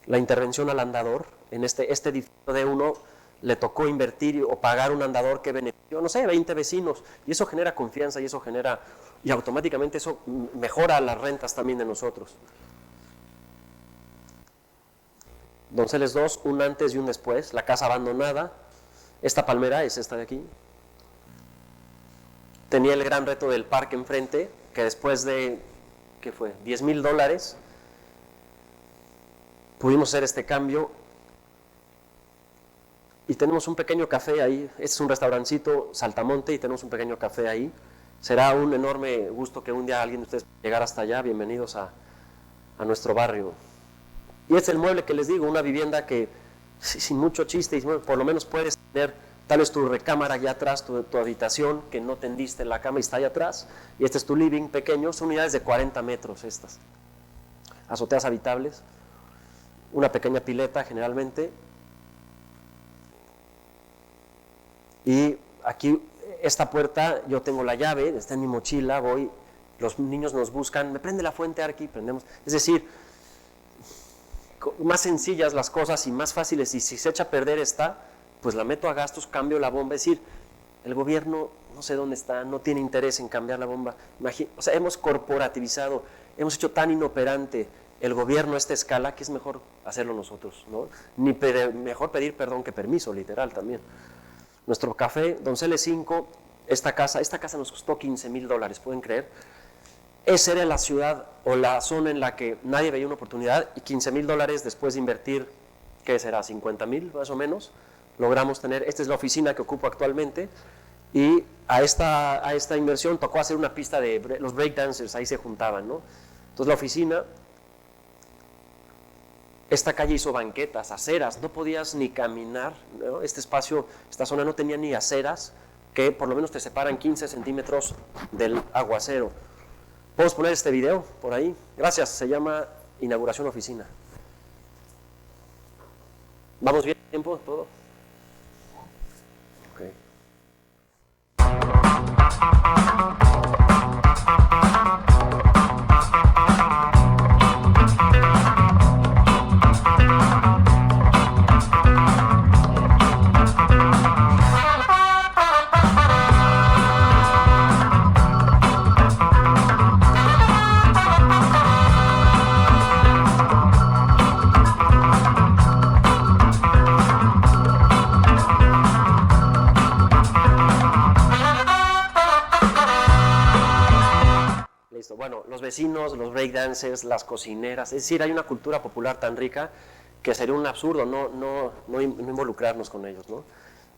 La intervención al andador, en este edificio de uno le tocó invertir o pagar un andador que benefició, no sé, 20 vecinos, y eso genera confianza y automáticamente eso mejora las rentas también de nosotros. Donceles 2, un antes y un después, la casa abandonada, esta palmera es esta de aquí. Tenía el gran reto del parque enfrente, que después de, ¿qué fue?, $10,000, pudimos hacer este cambio. Y tenemos un pequeño café ahí, este es un restaurancito Saltamonte y tenemos un pequeño café ahí. Será un enorme gusto que un día alguien de ustedes llegara hasta allá. Bienvenidos a nuestro barrio. Y este es el mueble que les digo, una vivienda que sin mucho chiste, por lo menos puedes tener tal vez tu recámara allá atrás, tu habitación, que no tendiste la cama y está allá atrás, y este es tu living pequeño, son unidades de 40 metros estas. Azoteas habitables, una pequeña pileta generalmente. Y aquí, esta puerta, yo tengo la llave, está en mi mochila, voy, los niños nos buscan, me prende la fuente, Arqui, prendemos. Es decir, más sencillas las cosas y más fáciles, y si se echa a perder esta, pues la meto a gastos, cambio la bomba. Es decir, el gobierno, no sé dónde está, no tiene interés en cambiar la bomba. O sea, hemos corporativizado, hemos hecho tan inoperante el gobierno a esta escala que es mejor hacerlo nosotros, ¿no? Mejor pedir perdón que permiso, literal también. Nuestro café, Donceles 5, esta casa nos costó $15,000, ¿pueden creer? Esa era la ciudad o la zona en la que nadie veía una oportunidad, y $15,000 después de invertir, ¿qué será? $50,000 más o menos, logramos tener. Esta es la oficina que ocupo actualmente, y a esta inversión tocó hacer una pista de los breakdancers, ahí se juntaban, ¿no? Entonces la oficina, esta calle hizo banquetas, aceras, no podías ni caminar, ¿no? Este espacio, esta zona no tenía ni aceras, que por lo menos te separan 15 centímetros del aguacero. ¿Podemos poner este video por ahí? Gracias, se llama Inauguración Oficina. ¿Vamos bien? ¿Tiempo? ¿Todo? Ok. Bueno, los vecinos, los breakdancers, las cocineras, es decir, hay una cultura popular tan rica que sería un absurdo no involucrarnos con ellos, ¿no?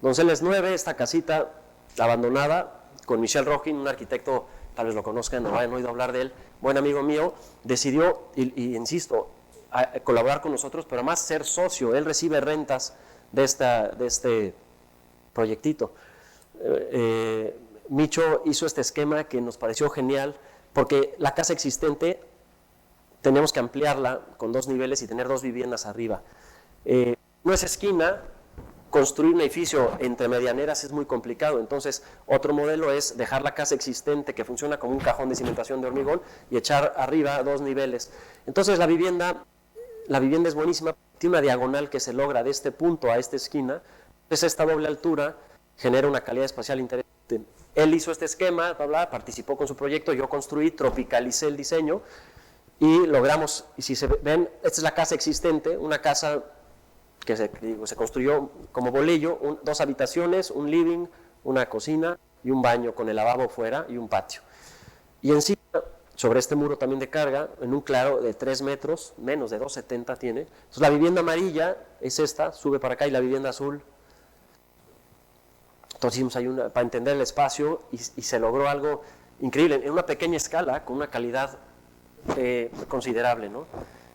Donceles 9, esta casita abandonada, con Michel Rochin, un arquitecto, tal vez lo conozcan, no hayan oído hablar de él, buen amigo mío, decidió, y insisto, colaborar con nosotros, pero además ser socio. Él recibe rentas de este proyectito. Micho hizo este esquema que nos pareció genial, porque la casa existente tenemos que ampliarla con 2 niveles y tener 2 viviendas arriba. No es esquina, construir un edificio entre medianeras es muy complicado, entonces otro modelo es dejar la casa existente que funciona como un cajón de cimentación de hormigón y echar arriba 2 niveles. Entonces la vivienda es buenísima, tiene una diagonal que se logra de este punto a esta esquina, entonces esta doble altura genera una calidad espacial interesante. Él hizo este esquema, participó con su proyecto, yo construí, tropicalicé el diseño y logramos, y si se ven, esta es la casa existente, una casa que se construyó como bolillo, 2 habitaciones, un living, una cocina y un baño con el lavabo fuera y un patio. Y encima sobre este muro también de carga, en un claro de 3 metros, menos de 2,70 tiene. Entonces la vivienda amarilla es esta, sube para acá, y la vivienda azul. Entonces hicimos ahí para entender el espacio y se logró algo increíble, en una pequeña escala, con una calidad considerable, ¿no?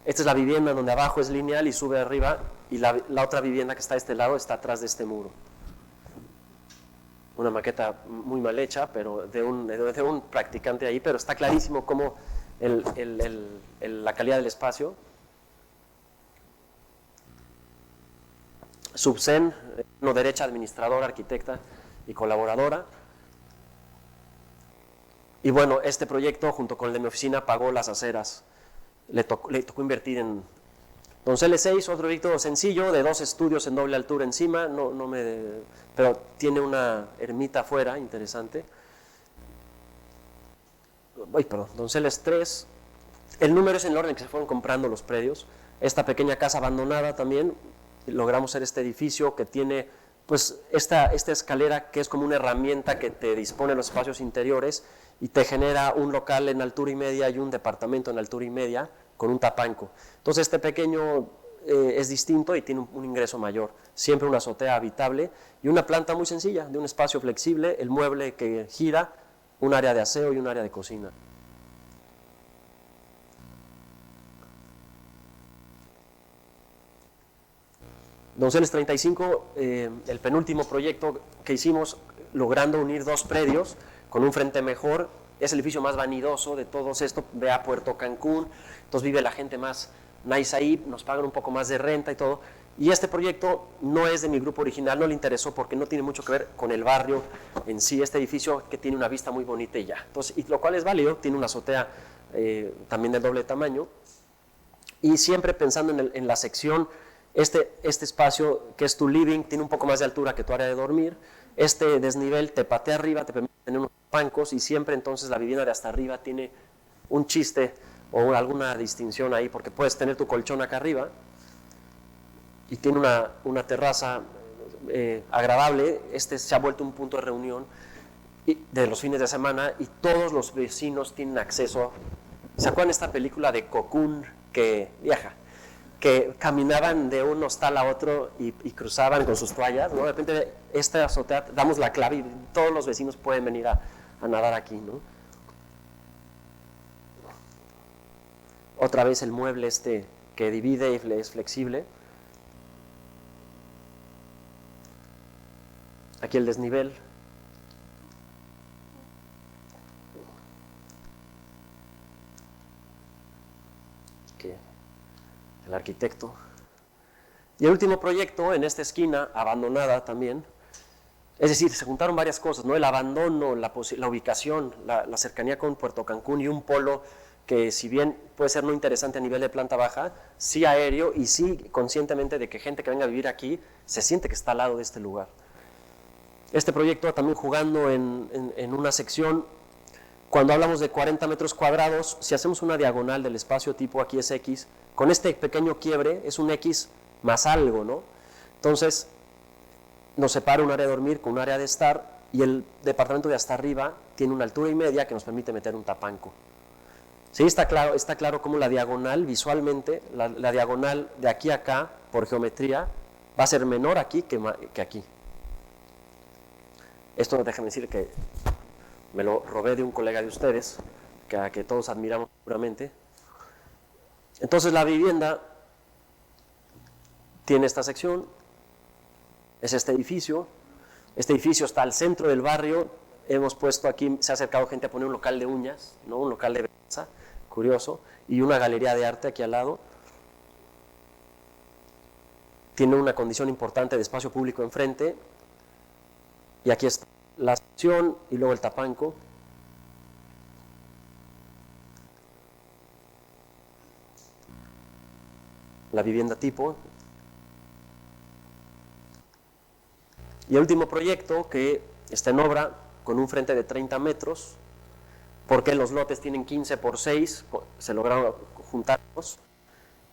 Esta es la vivienda donde abajo es lineal y sube arriba, y la otra vivienda que está de este lado está atrás de este muro. Una maqueta muy mal hecha, pero de un practicante ahí, pero está clarísimo cómo la calidad del espacio. Subsen, no derecha, administradora, arquitecta y colaboradora. Y bueno, este proyecto, junto con el de mi oficina, pagó las aceras. Le tocó invertir en Donceles 6, otro proyecto sencillo, de 2 estudios en doble altura encima, pero tiene una ermita afuera, interesante. Donceles 3, el número es en el orden que se fueron comprando los predios. Esta pequeña casa abandonada también, logramos hacer este edificio que tiene pues esta escalera, que es como una herramienta que te dispone los espacios interiores y te genera un local en altura y media y un departamento en altura y media con un tapanco. Entonces este pequeño es distinto y tiene un ingreso mayor. Siempre una azotea habitable y una planta muy sencilla, de un espacio flexible, el mueble que gira, un área de aseo y un área de cocina. Donceles 35, el penúltimo proyecto que hicimos, logrando unir 2 predios con un frente mejor. Es el edificio más vanidoso de todos estos, ve a Puerto Cancún, entonces vive la gente más nice ahí, nos pagan un poco más de renta y todo. Y este proyecto no es de mi grupo original, no le interesó porque no tiene mucho que ver con el barrio en sí, este edificio que tiene una vista muy bonita y ya. Entonces, y lo cual es válido, tiene una azotea también del doble tamaño. Y siempre pensando en la sección, este espacio que es tu living tiene un poco más de altura que tu área de dormir. Este desnivel te patea arriba, te permite tener unos bancos y siempre entonces la vivienda de hasta arriba tiene un chiste o alguna distinción ahí, porque puedes tener tu colchón acá arriba y tiene una terraza agradable. Este se ha vuelto un punto de reunión de los fines de semana y todos los vecinos tienen acceso. ¿Se acuerdan de esta película de Cocoon que viaja? Que caminaban de un hostal a otro y cruzaban con sus toallas, ¿no? De repente esta azotea, damos la clave y todos los vecinos pueden venir a nadar aquí, ¿no? Otra vez el mueble que divide y es flexible. Aquí el desnivel. El arquitecto. Y el último proyecto, en esta esquina, abandonada también, es decir, se juntaron varias cosas, ¿no? El abandono, la ubicación, la cercanía con Puerto Cancún y un polo que, si bien puede ser no interesante a nivel de planta baja, sí aéreo y sí conscientemente de que gente que venga a vivir aquí se siente que está al lado de este lugar. Este proyecto también jugando en una sección. Cuando hablamos de 40 metros cuadrados, si hacemos una diagonal del espacio tipo, aquí es X, con este pequeño quiebre es un X más algo, ¿no? Entonces, nos separa un área de dormir con un área de estar y el departamento de hasta arriba tiene una altura y media que nos permite meter un tapanco. Sí, está claro cómo la diagonal, visualmente, la diagonal de aquí a acá, por geometría, va a ser menor aquí que aquí. Esto déjame decir que me lo robé de un colega de ustedes, que todos admiramos seguramente. Entonces la vivienda tiene esta sección, es este edificio está al centro del barrio. Hemos puesto aquí, se ha acercado gente a poner un local de uñas, ¿no? Un local de belleza, curioso, y una galería de arte aquí al lado. Tiene una condición importante de espacio público enfrente, y aquí está la sección y luego el tapanco. La vivienda tipo. Y el último proyecto que está en obra con un frente de 30 metros, porque los lotes tienen 15 por 6, se lograron juntarlos,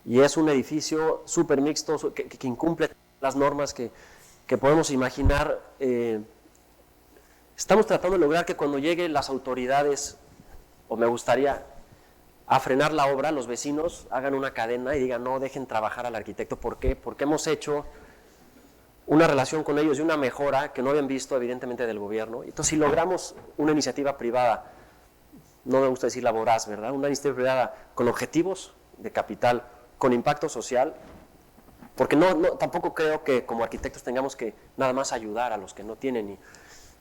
y es un edificio súper mixto que incumple las normas que podemos imaginar. Estamos tratando de lograr que cuando lleguen las autoridades, o me gustaría a frenar la obra, los vecinos hagan una cadena y digan, no, dejen trabajar al arquitecto. ¿Por qué? Porque hemos hecho una relación con ellos y una mejora que no habían visto evidentemente del gobierno. Entonces, si logramos una iniciativa privada, no me gusta decir la voraz, ¿verdad? Una iniciativa privada con objetivos de capital, con impacto social, porque tampoco creo que como arquitectos tengamos que nada más ayudar a los que no tienen. Y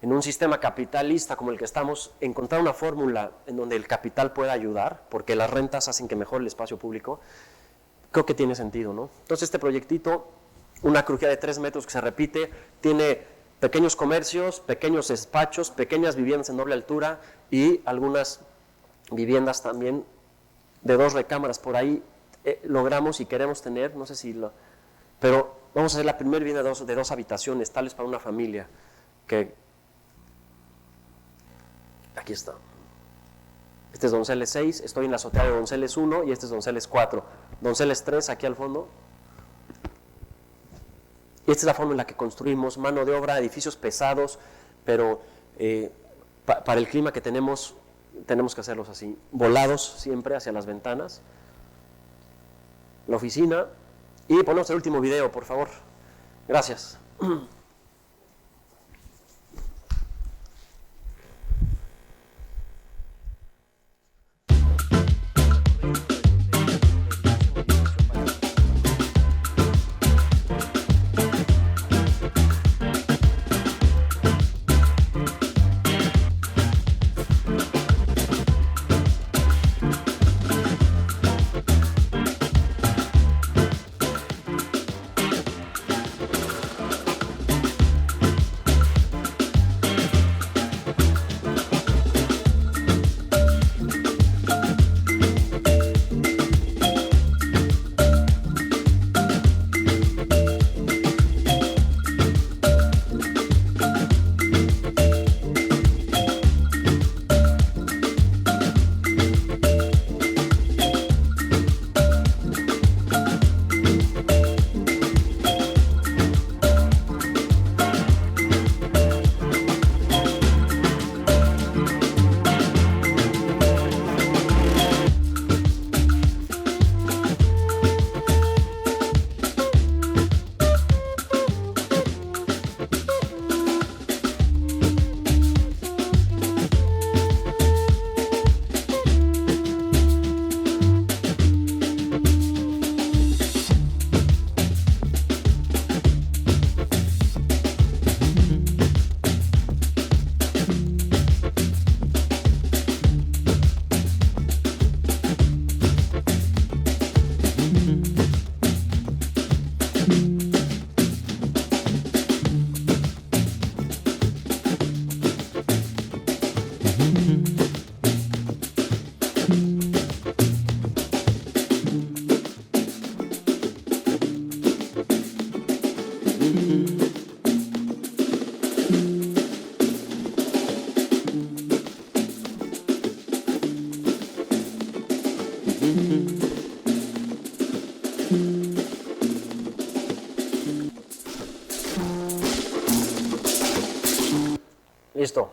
en un sistema capitalista como el que estamos, encontrar una fórmula en donde el capital pueda ayudar, porque las rentas hacen que mejore el espacio público, creo que tiene sentido, ¿no? Entonces este proyectito, una crujía de 3 metros que se repite, tiene pequeños comercios, pequeños despachos, pequeñas viviendas en doble altura y algunas viviendas también de 2 recámaras. Por ahí logramos y queremos tener, no sé si lo... Pero vamos a hacer la primera vivienda de 2 habitaciones, tales para una familia, que... Aquí está. Este es Donceles 6, estoy en la azotea de Donceles 1 y este es Donceles 4. Donceles 3 aquí al fondo. Y esta es la forma en la que construimos, mano de obra, edificios pesados, pero para el clima que tenemos que hacerlos así, volados siempre hacia las ventanas. La oficina, y ponemos el último video, por favor. Gracias. Listo.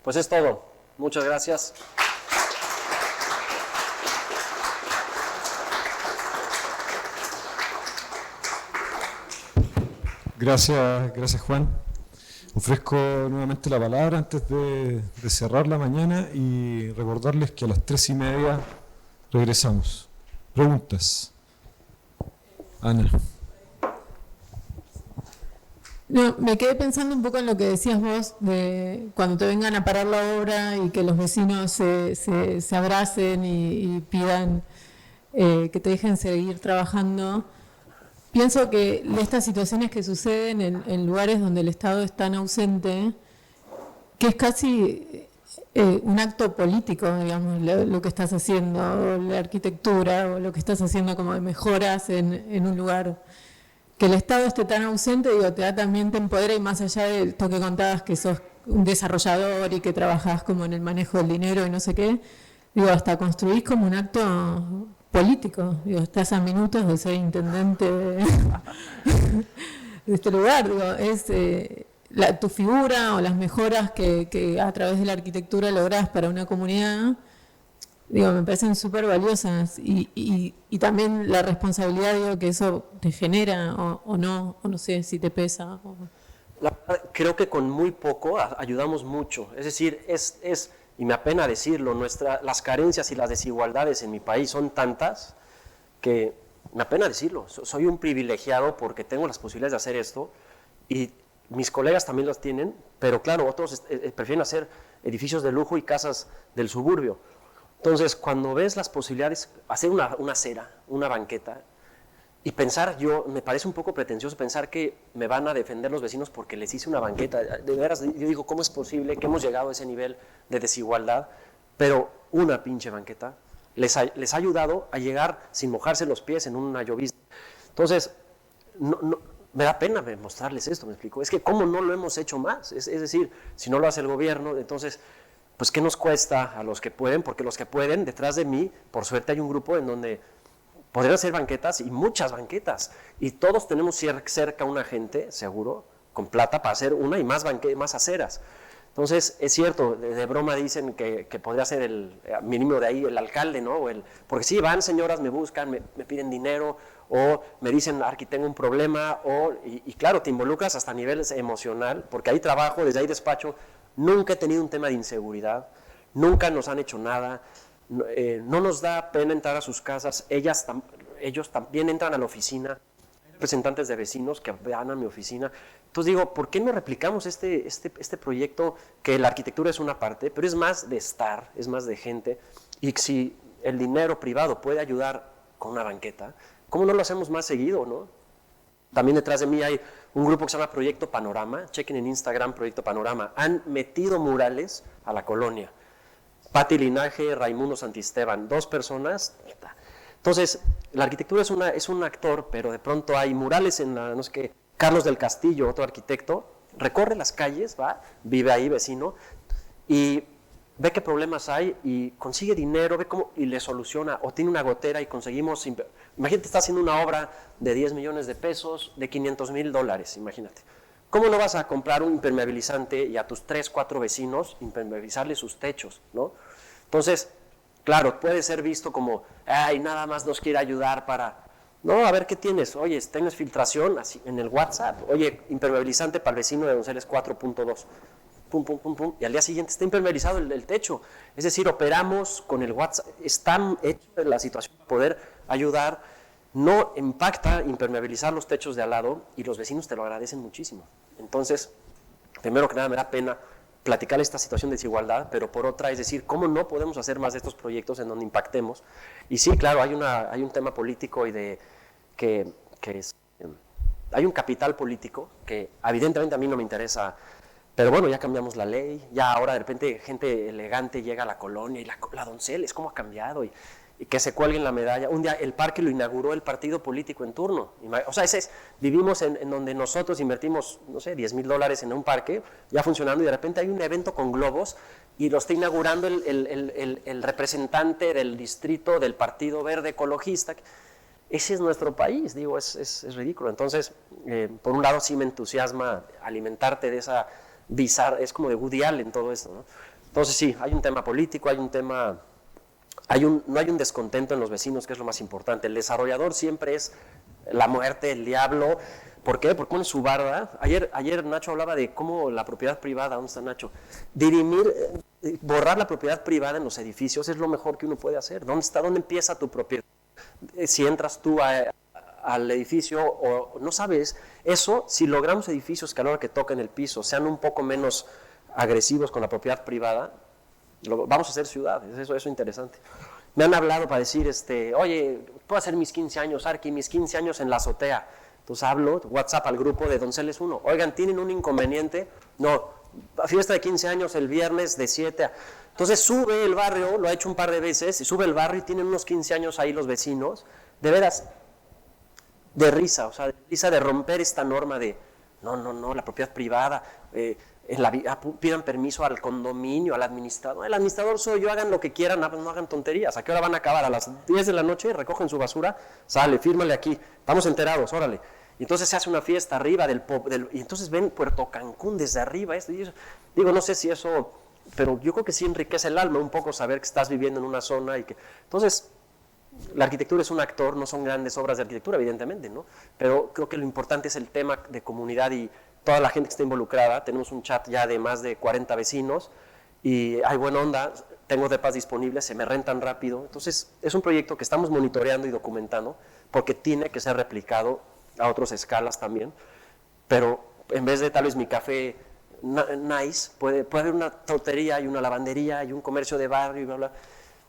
Pues es todo. Muchas gracias. Gracias Juan. Ofrezco nuevamente la palabra antes de cerrar la mañana y recordarles que a las 3:30 regresamos. Preguntas. Ana. No, me quedé pensando un poco en lo que decías vos, de cuando te vengan a parar la obra y que los vecinos se abracen y pidan que te dejen seguir trabajando. Pienso que estas situaciones que suceden en lugares donde el Estado es tan ausente, que es casi un acto político, digamos, lo que estás haciendo, o la arquitectura, o lo que estás haciendo como de mejoras en un lugar. Que el Estado esté tan ausente, digo, también te empodera, y más allá del toque que contabas que sos un desarrollador y que trabajás como en el manejo del dinero y no sé qué, digo, hasta construís como un acto político, digo, estás a minutos de ser intendente de este lugar, digo, es tu figura o las mejoras que a través de la arquitectura lográs para una comunidad, digo, me parecen súper valiosas y también la responsabilidad, digo, que eso te genera o no sé si te pesa. Creo que con muy poco ayudamos mucho, es decir, y me apena decirlo, las carencias y las desigualdades en mi país son tantas que me apena decirlo, soy un privilegiado porque tengo las posibilidades de hacer esto y mis colegas también las tienen, pero claro, otros prefieren hacer edificios de lujo y casas del suburbio. Entonces, cuando ves las posibilidades, hacer una acera, una banqueta, y pensar, me parece un poco pretencioso pensar que me van a defender los vecinos porque les hice una banqueta. De veras, yo digo, ¿cómo es posible que hemos llegado a ese nivel de desigualdad? Pero una pinche banqueta les ha ayudado a llegar sin mojarse los pies en una llovizna. Entonces, me da pena mostrarles esto, ¿me explico? Es que ¿cómo no lo hemos hecho más? Es decir, si no lo hace el gobierno, entonces, pues ¿qué nos cuesta a los que pueden? Porque los que pueden, detrás de mí, por suerte hay un grupo en donde podrían hacer banquetas y muchas banquetas. Y todos tenemos cerca una gente, seguro, con plata para hacer una y más aceras. Entonces, es cierto, de broma dicen que podría ser el mínimo de ahí el alcalde, ¿no? Porque sí, van señoras, me buscan, me piden dinero, o me dicen, aquí tengo un problema, y claro, te involucras hasta a nivel emocional, porque ahí trabajo, desde ahí despacho, nunca he tenido un tema de inseguridad, nunca nos han hecho nada, no nos da pena entrar a sus casas, ellos también entran a la oficina, representantes de vecinos que van a mi oficina. Entonces digo, ¿por qué no replicamos este proyecto? Que la arquitectura es una parte, pero es más de estar, es más de gente, y si el dinero privado puede ayudar con una banqueta, ¿cómo no lo hacemos más seguido, no? También detrás de mí hay un grupo que se llama Proyecto Panorama, chequen en Instagram Proyecto Panorama, han metido murales a la colonia. Pati Linaje, Raimundo Santisteban, 2 personas. Entonces, la arquitectura es un actor, pero de pronto hay murales en no sé qué, Carlos del Castillo, otro arquitecto, recorre las calles, vive ahí, vecino, y ve qué problemas hay y consigue dinero, ve cómo y le soluciona, o tiene una gotera y conseguimos, imagínate, está haciendo una obra de 10 millones de pesos, de $500,000, imagínate. ¿Cómo no vas a comprar un impermeabilizante y a tus 3, 4 vecinos impermeabilizarles sus techos, ¿no? Entonces, claro, puede ser visto como, ay, nada más nos quiere ayudar para... No, a ver, ¿qué tienes? Oye, ¿tienes filtración? Así, en el WhatsApp. Oye, impermeabilizante para el vecino de Donceles 4.2. Pum, pum, pum, pum. Y al día siguiente está impermeabilizado el techo. Es decir, operamos con el WhatsApp. Está hecho la situación para poder ayudar. No impacta impermeabilizar los techos de al lado y los vecinos te lo agradecen muchísimo. Entonces, primero que nada me da pena platicar esta situación de desigualdad, pero por otra, es decir, ¿cómo no podemos hacer más de estos proyectos en donde impactemos? Y sí, claro, hay un tema político y hay un capital político que evidentemente a mí no me interesa, pero bueno, ya cambiamos la ley, ya ahora de repente gente elegante llega a la colonia y la Donceles, ¿cómo ha cambiado? Y que se cuelguen la medalla. Un día el parque lo inauguró el partido político en turno. O sea, vivimos en donde nosotros invertimos, no sé, $10,000 en un parque, ya funcionando, y de repente hay un evento con globos y lo está inaugurando el representante del distrito del Partido Verde Ecologista. Ese es nuestro país, digo, es ridículo. Entonces, por un lado sí me entusiasma alimentarte de esa bizarra, es como de Woody Allen todo esto, ¿no? Entonces sí, hay un tema político, hay un tema... no hay un descontento en los vecinos, que es lo más importante. El desarrollador siempre es la muerte, el diablo. ¿Por qué? Porque pone su barda. Ayer Nacho hablaba de cómo la propiedad privada, ¿dónde está Nacho? Borrar la propiedad privada en los edificios es lo mejor que uno puede hacer. ¿Dónde empieza tu propiedad? Si entras tú al edificio o no sabes, eso, si logramos edificios que a la hora que toquen el piso sean un poco menos agresivos con la propiedad privada, vamos a hacer ciudades, eso es interesante. Me han hablado para decir, oye, puedo hacer mis 15 años, Arqui, mis 15 años en la azotea. Entonces hablo, WhatsApp al grupo de Donceles 1. Oigan, ¿tienen un inconveniente? No, fiesta de 15 años el viernes de 7 a... Entonces sube el barrio, lo ha hecho un par de veces, y sube el barrio y tienen unos 15 años ahí los vecinos, de veras, de risa, o sea, de risa de romper esta norma de, no, la propiedad privada, pidan permiso al condominio, al administrador. El administrador soy yo, hagan lo que quieran, no hagan tonterías. ¿A qué hora van a acabar? A las 10 de la noche, recogen su basura, sale, fírmale aquí, estamos enterados, órale. Y entonces se hace una fiesta arriba y entonces ven Puerto Cancún desde arriba. Digo, no sé si eso pero yo creo que sí enriquece el alma un poco saber que estás viviendo en una zona y que... Entonces, la arquitectura es un actor, no son grandes obras de arquitectura, evidentemente, ¿no? Pero creo que lo importante es el tema de comunidad y toda la gente que está involucrada. Tenemos un chat ya de más de 40 vecinos y hay buena onda, tengo depas disponibles, se me rentan rápido. Entonces, es un proyecto que estamos monitoreando y documentando porque tiene que ser replicado a otras escalas también. Pero en vez de tal vez mi café nice, puede haber una tortería y una lavandería y un comercio de barrio y bla, bla.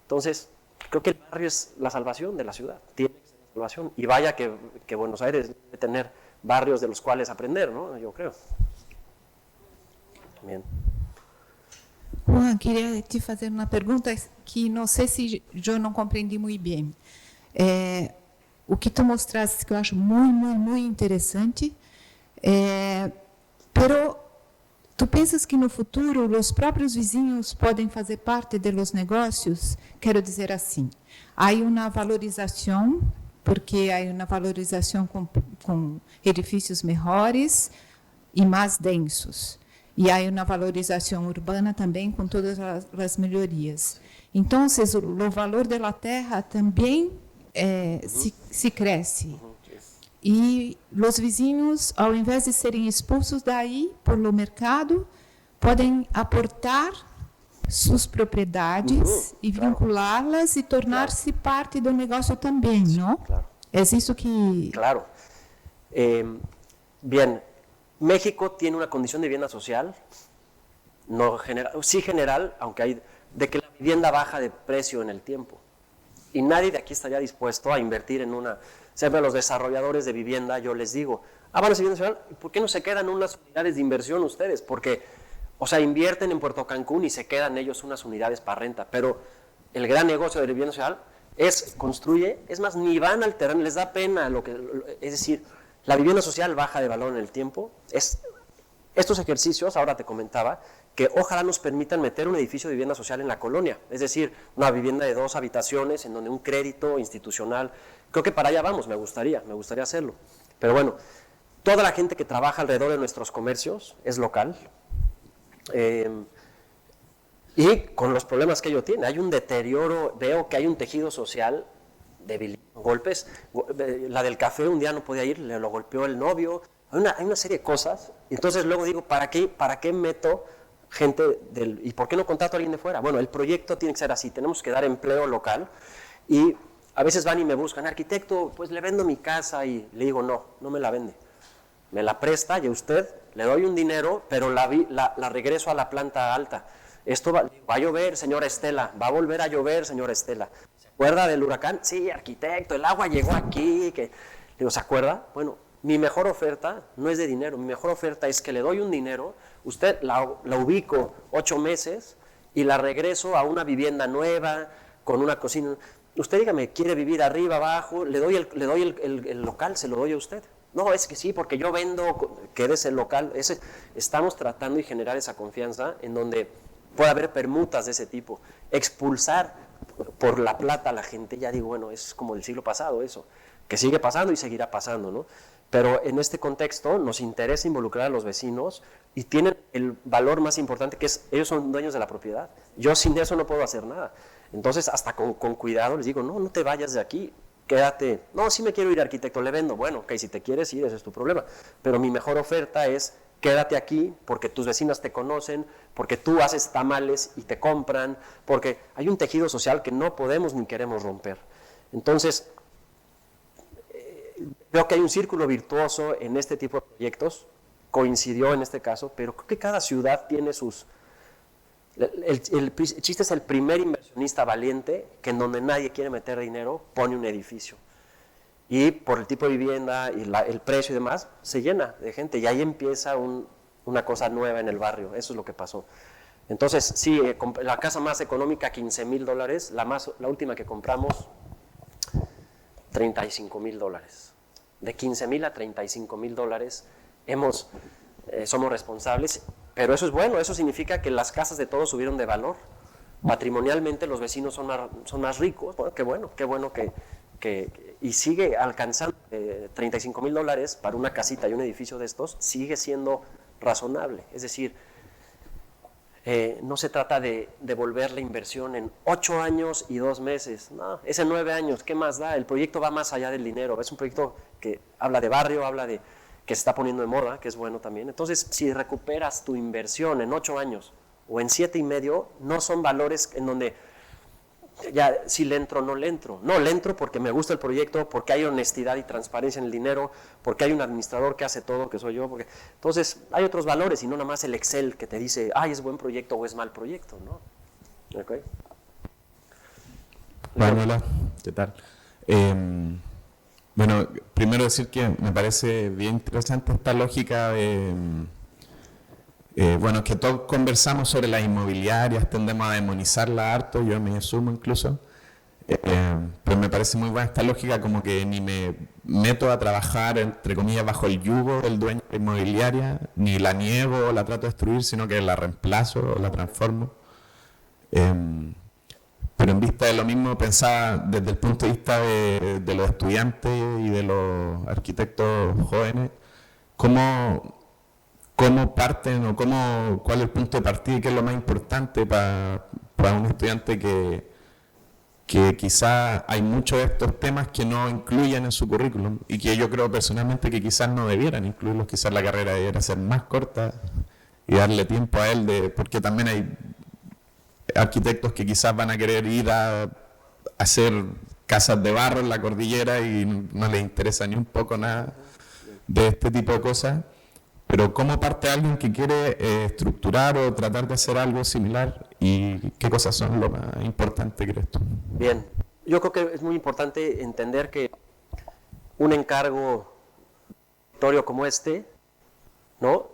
Entonces, creo que el barrio es la salvación de la ciudad, tiene que ser la salvación. Y vaya que Buenos Aires debe tener barrios de los cuales aprender, ¿no? Yo creo. Bien. Juan, queria te fazer uma pergunta que não sei se eu não compreendi muito bem. O que tu mostraste que eu acho muito interessante, pero tu pensas que no futuro os próprios vizinhos podem fazer parte dos negócios? Quero dizer assim, há uma valorização, porque há uma valorização com edifícios melhores e mais densos. E há uma valorização urbana também com todas as melhorias. Então, o valor da terra também se cresce. E os vizinhos, ao invés de serem expulsos daí pelo mercado, podem aportar suas propriedades e vinculá-las e tornar-se parte do negócio também, não? Claro. É isso que... Claro. Bien, México tiene una condición de vivienda social, no general, sí general, aunque hay, de que la vivienda baja de precio en el tiempo. Y nadie de aquí estaría dispuesto a invertir en una... Siempre a los desarrolladores de vivienda yo les digo, bueno, es vivienda social, ¿por qué no se quedan unas unidades de inversión ustedes? Porque, o sea, invierten en Puerto Cancún y se quedan ellos unas unidades para renta, pero el gran negocio de la vivienda social es, construye, es más, ni van al terreno, les da pena, es decir, la vivienda social baja de valor en el tiempo. Estos ejercicios, ahora te comentaba, que ojalá nos permitan meter un edificio de vivienda social en la colonia, es decir, una vivienda de 2 habitaciones en donde un crédito institucional, creo que para allá vamos, me gustaría hacerlo. Pero bueno, toda la gente que trabaja alrededor de nuestros comercios es local, y con los problemas que ello tiene, hay un deterioro, veo que hay un tejido social débil, golpes, la del café un día no podía ir, le lo golpeó el novio, hay una serie de cosas, y entonces luego digo, ¿para qué meto gente y por qué no contrato a alguien de fuera? Bueno, el proyecto tiene que ser así, tenemos que dar empleo local, y a veces van y me buscan, arquitecto, pues le vendo mi casa, y le digo, no me la vende, me la presta, y a usted le doy un dinero, pero la regreso a la planta alta. Esto va a llover, señora Estela, va a volver a llover, señora Estela. ¿Se acuerda del huracán? Sí, arquitecto, el agua llegó aquí. Digo, ¿se acuerda? Bueno, mi mejor oferta no es de dinero, mi mejor oferta es que le doy un dinero, usted la ubico 8 meses y la regreso a una vivienda nueva, con una cocina. Usted dígame, ¿quiere vivir arriba, abajo? Le doy el local, se lo doy a usted. No, es que sí, porque yo vendo, quédese el local. Estamos tratando de generar esa confianza en donde puede haber permutas de ese tipo. Expulsar por la plata a la gente, ya digo, bueno, es como del siglo pasado eso, que sigue pasando y seguirá pasando, ¿no? Pero en este contexto nos interesa involucrar a los vecinos y tienen el valor más importante, que es, ellos son dueños de la propiedad. Yo sin eso no puedo hacer nada. Entonces, hasta con cuidado les digo, no te vayas de aquí, quédate. No, sí me quiero ir, arquitecto, le vendo. Bueno, ok, si te quieres ir, ese es tu problema. Pero mi mejor oferta es, quédate aquí porque tus vecinas te conocen, porque tú haces tamales y te compran, porque hay un tejido social que no podemos ni queremos romper. Entonces, veo que hay un círculo virtuoso en este tipo de proyectos, coincidió en este caso, pero creo que cada ciudad tiene sus... El chiste es el primer inversionista valiente que en donde nadie quiere meter dinero, pone un edificio. Y por el tipo de vivienda y el precio y demás, se llena de gente y ahí empieza una cosa nueva en el barrio. Eso es lo que pasó. Entonces, sí, la casa más económica, $15,000, la última que compramos, $35,000. De $15,000 a $35,000 somos responsables, pero eso es bueno, eso significa que las casas de todos subieron de valor. Patrimonialmente los vecinos son más ricos. Bueno, qué bueno que y sigue alcanzando $35,000 para una casita y un edificio de estos, sigue siendo razonable. Es decir, no se trata de devolver la inversión en 8 años y 2 meses, no, es en 9 años, ¿qué más da? El proyecto va más allá del dinero, es un proyecto que habla de barrio, habla de que se está poniendo de moda, que es bueno también. Entonces, si recuperas tu inversión en 8 años o en 7 y medio, no son valores en donde ya si le entro o no le entro. No, le entro porque me gusta el proyecto, porque hay honestidad y transparencia en el dinero, porque hay un administrador que hace todo, que soy yo. Entonces, hay otros valores y no nada más el Excel que te dice, ay, es buen proyecto o es mal proyecto, ¿no? Okay. Bueno, hola, ¿qué tal? Bueno, primero decir que me parece bien interesante esta lógica de... bueno, que todos conversamos sobre las inmobiliarias, tendemos a demonizarla harto, yo me sumo incluso, pero me parece muy buena esta lógica, como que ni me meto a trabajar, entre comillas, bajo el yugo del dueño de la inmobiliaria, ni la niego o la trato de destruir, sino que la reemplazo o la transformo. Pero en vista de lo mismo, pensaba desde el punto de vista de los estudiantes y de los arquitectos jóvenes, ¿cómo parten o cuál es el punto de partida y qué es lo más importante para un estudiante que quizás hay muchos de estos temas que no incluyen en su currículum y que yo creo personalmente que quizás no debieran incluirlos, quizás la carrera debiera ser más corta y darle tiempo a él, porque también hay arquitectos que quizás van a querer ir a hacer casas de barro en la cordillera y no les interesa ni un poco nada de este tipo de cosas. Pero ¿cómo parte alguien que quiere estructurar o tratar de hacer algo similar y qué cosas son lo más importante, crees tú? Bien, yo creo que es muy importante entender que un encargo como este, no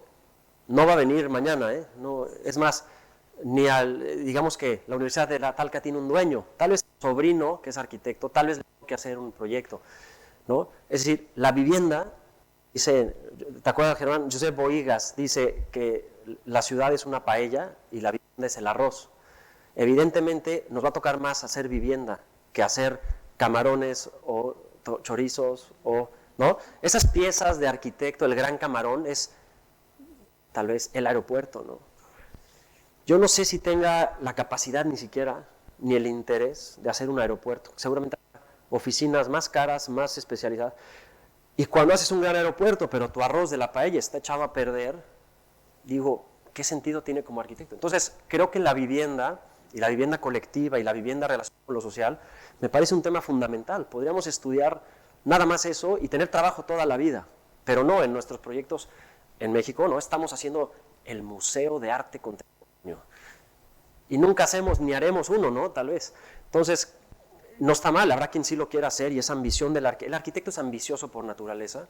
va a venir mañana, no, es más, digamos que la Universidad de la Talca tiene un dueño, tal vez un sobrino que es arquitecto, tal vez le tenga que hacer un proyecto, ¿no? Es decir, la vivienda... Dice, ¿te acuerdas, Germán? Josep Boigas dice que la ciudad es una paella y la vivienda es el arroz. Evidentemente nos va a tocar más hacer vivienda que hacer camarones o chorizos, ¿no? Esas piezas de arquitecto, el gran camarón es tal vez el aeropuerto, ¿no? Yo no sé si tenga la capacidad ni siquiera, ni el interés de hacer un aeropuerto. Seguramente oficinas más caras, más especializadas. Y cuando haces un gran aeropuerto, pero tu arroz de la paella está echado a perder, digo, ¿qué sentido tiene como arquitecto? Entonces, creo que la vivienda, y la vivienda colectiva, y la vivienda relacionada con lo social, me parece un tema fundamental. Podríamos estudiar nada más eso y tener trabajo toda la vida, pero no en nuestros proyectos en México, no estamos haciendo el Museo de Arte Contemporáneo. Y nunca hacemos ni haremos uno, ¿no? Tal vez. Entonces, no está mal, habrá quien sí lo quiera hacer y esa ambición el arquitecto es ambicioso por naturaleza.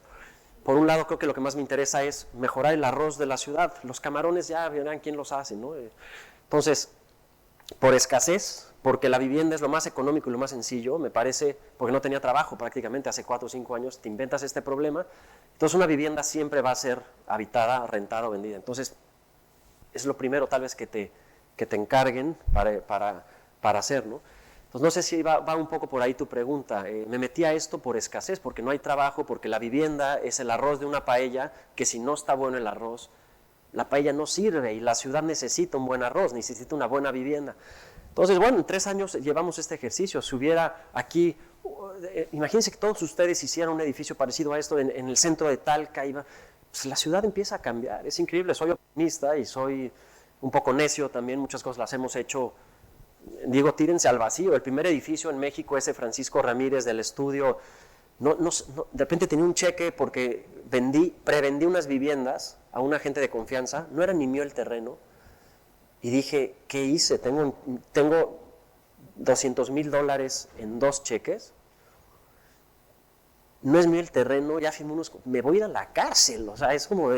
Por un lado, creo que lo que más me interesa es mejorar el arroz de la ciudad. Los camarones ya verán quién los hace, ¿no? Entonces, por escasez, porque la vivienda es lo más económico y lo más sencillo, me parece, porque no tenía trabajo prácticamente hace 4 o 5 años, te inventas este problema, entonces una vivienda siempre va a ser habitada, rentada o vendida. Entonces, es lo primero tal vez que te encarguen para hacer, ¿no? Pues no sé si va un poco por ahí tu pregunta. Me metí a esto por escasez, porque no hay trabajo, porque la vivienda es el arroz de una paella, que si no está bueno el arroz, la paella no sirve y la ciudad necesita un buen arroz, necesita una buena vivienda. Entonces, bueno, en 3 años llevamos este ejercicio. Si hubiera aquí, imagínense que todos ustedes hicieran un edificio parecido a esto en el centro de Talca, pues la ciudad empieza a cambiar. Es increíble, soy optimista y soy un poco necio también, muchas cosas las hemos hecho. Digo, tírense al vacío. El primer edificio en México, ese Francisco Ramírez del estudio, de repente tenía un cheque porque prevendí unas viviendas a una gente de confianza, no era ni mío el terreno, y dije, ¿qué hice? Tengo $200,000 en 2 cheques, no es mío el terreno, ya firmé me voy a ir a la cárcel, o sea, es como,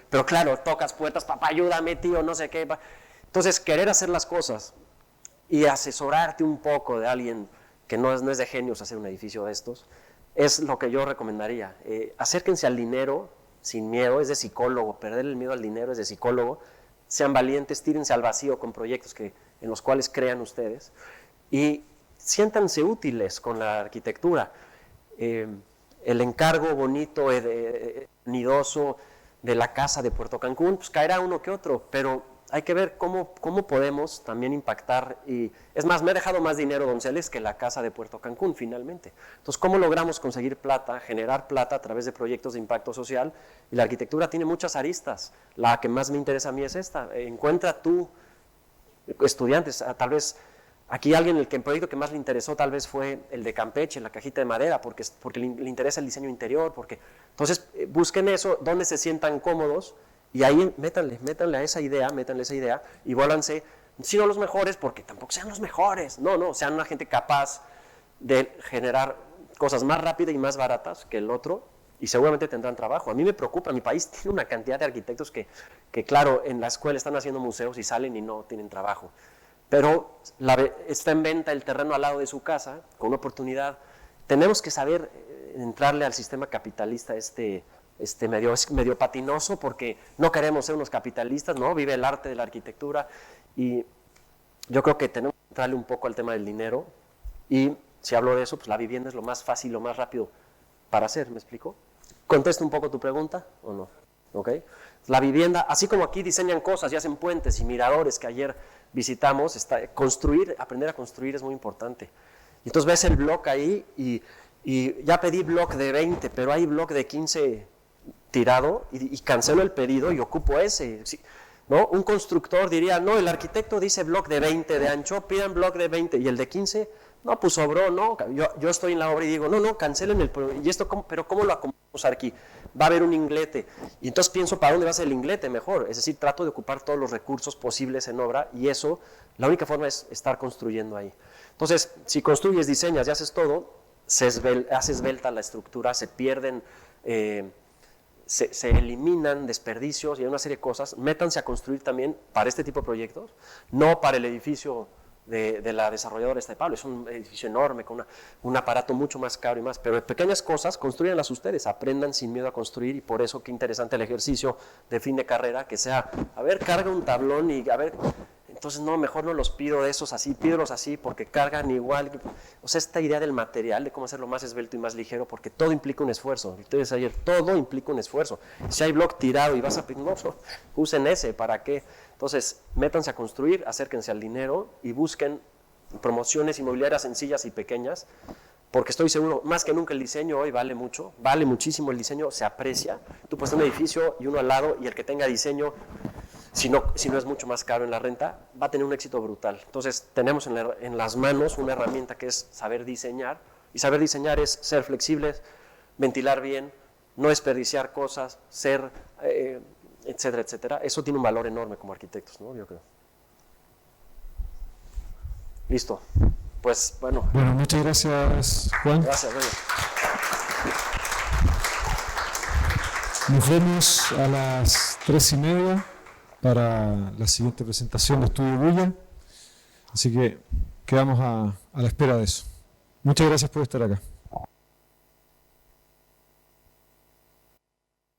pero claro, tocas puertas, papá, ayúdame, tío, no sé qué. Entonces, querer hacer las cosas y asesorarte un poco de alguien que no es de genios hacer un edificio de estos, es lo que yo recomendaría. Acérquense al dinero sin miedo, es de psicólogo, perder el miedo al dinero es de psicólogo, sean valientes, tírense al vacío con proyectos en los cuales crean ustedes y siéntanse útiles con la arquitectura. El encargo bonito, nidoso de la casa de Puerto Cancún, pues caerá uno que otro, pero hay que ver cómo podemos también impactar. Y es más, me ha dejado más dinero Donceles que la casa de Puerto Cancún finalmente. Entonces, ¿cómo logramos conseguir plata, generar plata a través de proyectos de impacto social? Y la arquitectura tiene muchas aristas. La que más me interesa a mí es esta. Encuentra tú estudiantes, tal vez aquí alguien el proyecto que más le interesó tal vez fue el de Campeche, la cajita de madera, porque le interesa el diseño interior, entonces busquen eso, donde se sientan cómodos, y ahí métanle a esa idea, y vuélvanse, si no los mejores, porque tampoco sean los mejores, no, sean una gente capaz de generar cosas más rápidas y más baratas que el otro, y seguramente tendrán trabajo. A mí me preocupa, mi país tiene una cantidad de arquitectos que claro, en la escuela están haciendo museos y salen y no tienen trabajo, pero está en venta el terreno al lado de su casa, con una oportunidad. Tenemos que saber entrarle al sistema capitalista es medio patinoso, porque no queremos ser unos capitalistas, ¿no? Vive el arte de la arquitectura, y yo creo que tenemos que entrarle un poco al tema del dinero, y si hablo de eso, pues la vivienda es lo más fácil, lo más rápido para hacer, ¿me explico? ¿Contesto un poco tu pregunta o no? ¿Ok? La vivienda, así como aquí diseñan cosas y hacen puentes y miradores que ayer visitamos, aprender a construir es muy importante. Y entonces ves el bloque ahí y ya pedí bloque de 20, pero hay bloque de 15 tirado y cancelo el pedido y ocupo ese, ¿no? Un constructor diría, no, el arquitecto dice bloque de 20 de ancho, pidan bloque de 20, y el de 15, no, pues sobró, no, yo estoy en la obra y digo, no, cancelen y esto, pero ¿cómo lo acomodamos aquí? Va a haber un inglete, y entonces pienso, ¿para dónde va a ser el inglete mejor? Es decir, trato de ocupar todos los recursos posibles en obra, y eso, la única forma es estar construyendo ahí. Entonces, si construyes, diseñas y haces todo, hace esbelta la estructura, se pierden, se eliminan desperdicios y hay una serie de cosas. Métanse a construir también para este tipo de proyectos, no para el edificio de la desarrolladora esta de Pablo, es un edificio enorme con un aparato mucho más caro y más, pero pequeñas cosas, construyanlas ustedes, aprendan sin miedo a construir, y por eso qué interesante el ejercicio de fin de carrera, que sea, a ver, carga un tablón y a ver, entonces no, mejor no los pido de esos así, pídolos así porque cargan igual, o sea, esta idea del material, de cómo hacerlo más esbelto y más ligero, porque todo implica un esfuerzo, ustedes ayer, todo implica un esfuerzo, si hay bloque tirado y vas a pedir, no, usen ese, ¿para qué? Entonces, métanse a construir, acérquense al dinero y busquen promociones inmobiliarias sencillas y pequeñas, porque estoy seguro, más que nunca el diseño hoy vale mucho, vale muchísimo el diseño, se aprecia. Tú puedes tener un edificio y uno al lado, y el que tenga diseño, si no es mucho más caro en la renta, va a tener un éxito brutal. Entonces, tenemos en las manos una herramienta que es saber diseñar, y saber diseñar es ser flexibles, ventilar bien, no desperdiciar cosas, ser... etcétera, etcétera. Eso tiene un valor enorme como arquitectos, ¿no? Yo creo. Listo. Pues, bueno. Bueno, muchas gracias, Juan. Gracias, bueno. Nos vemos a las 3:30 para la siguiente presentación de Estudio Bulla. Así que quedamos a la espera de eso. Muchas gracias por estar acá.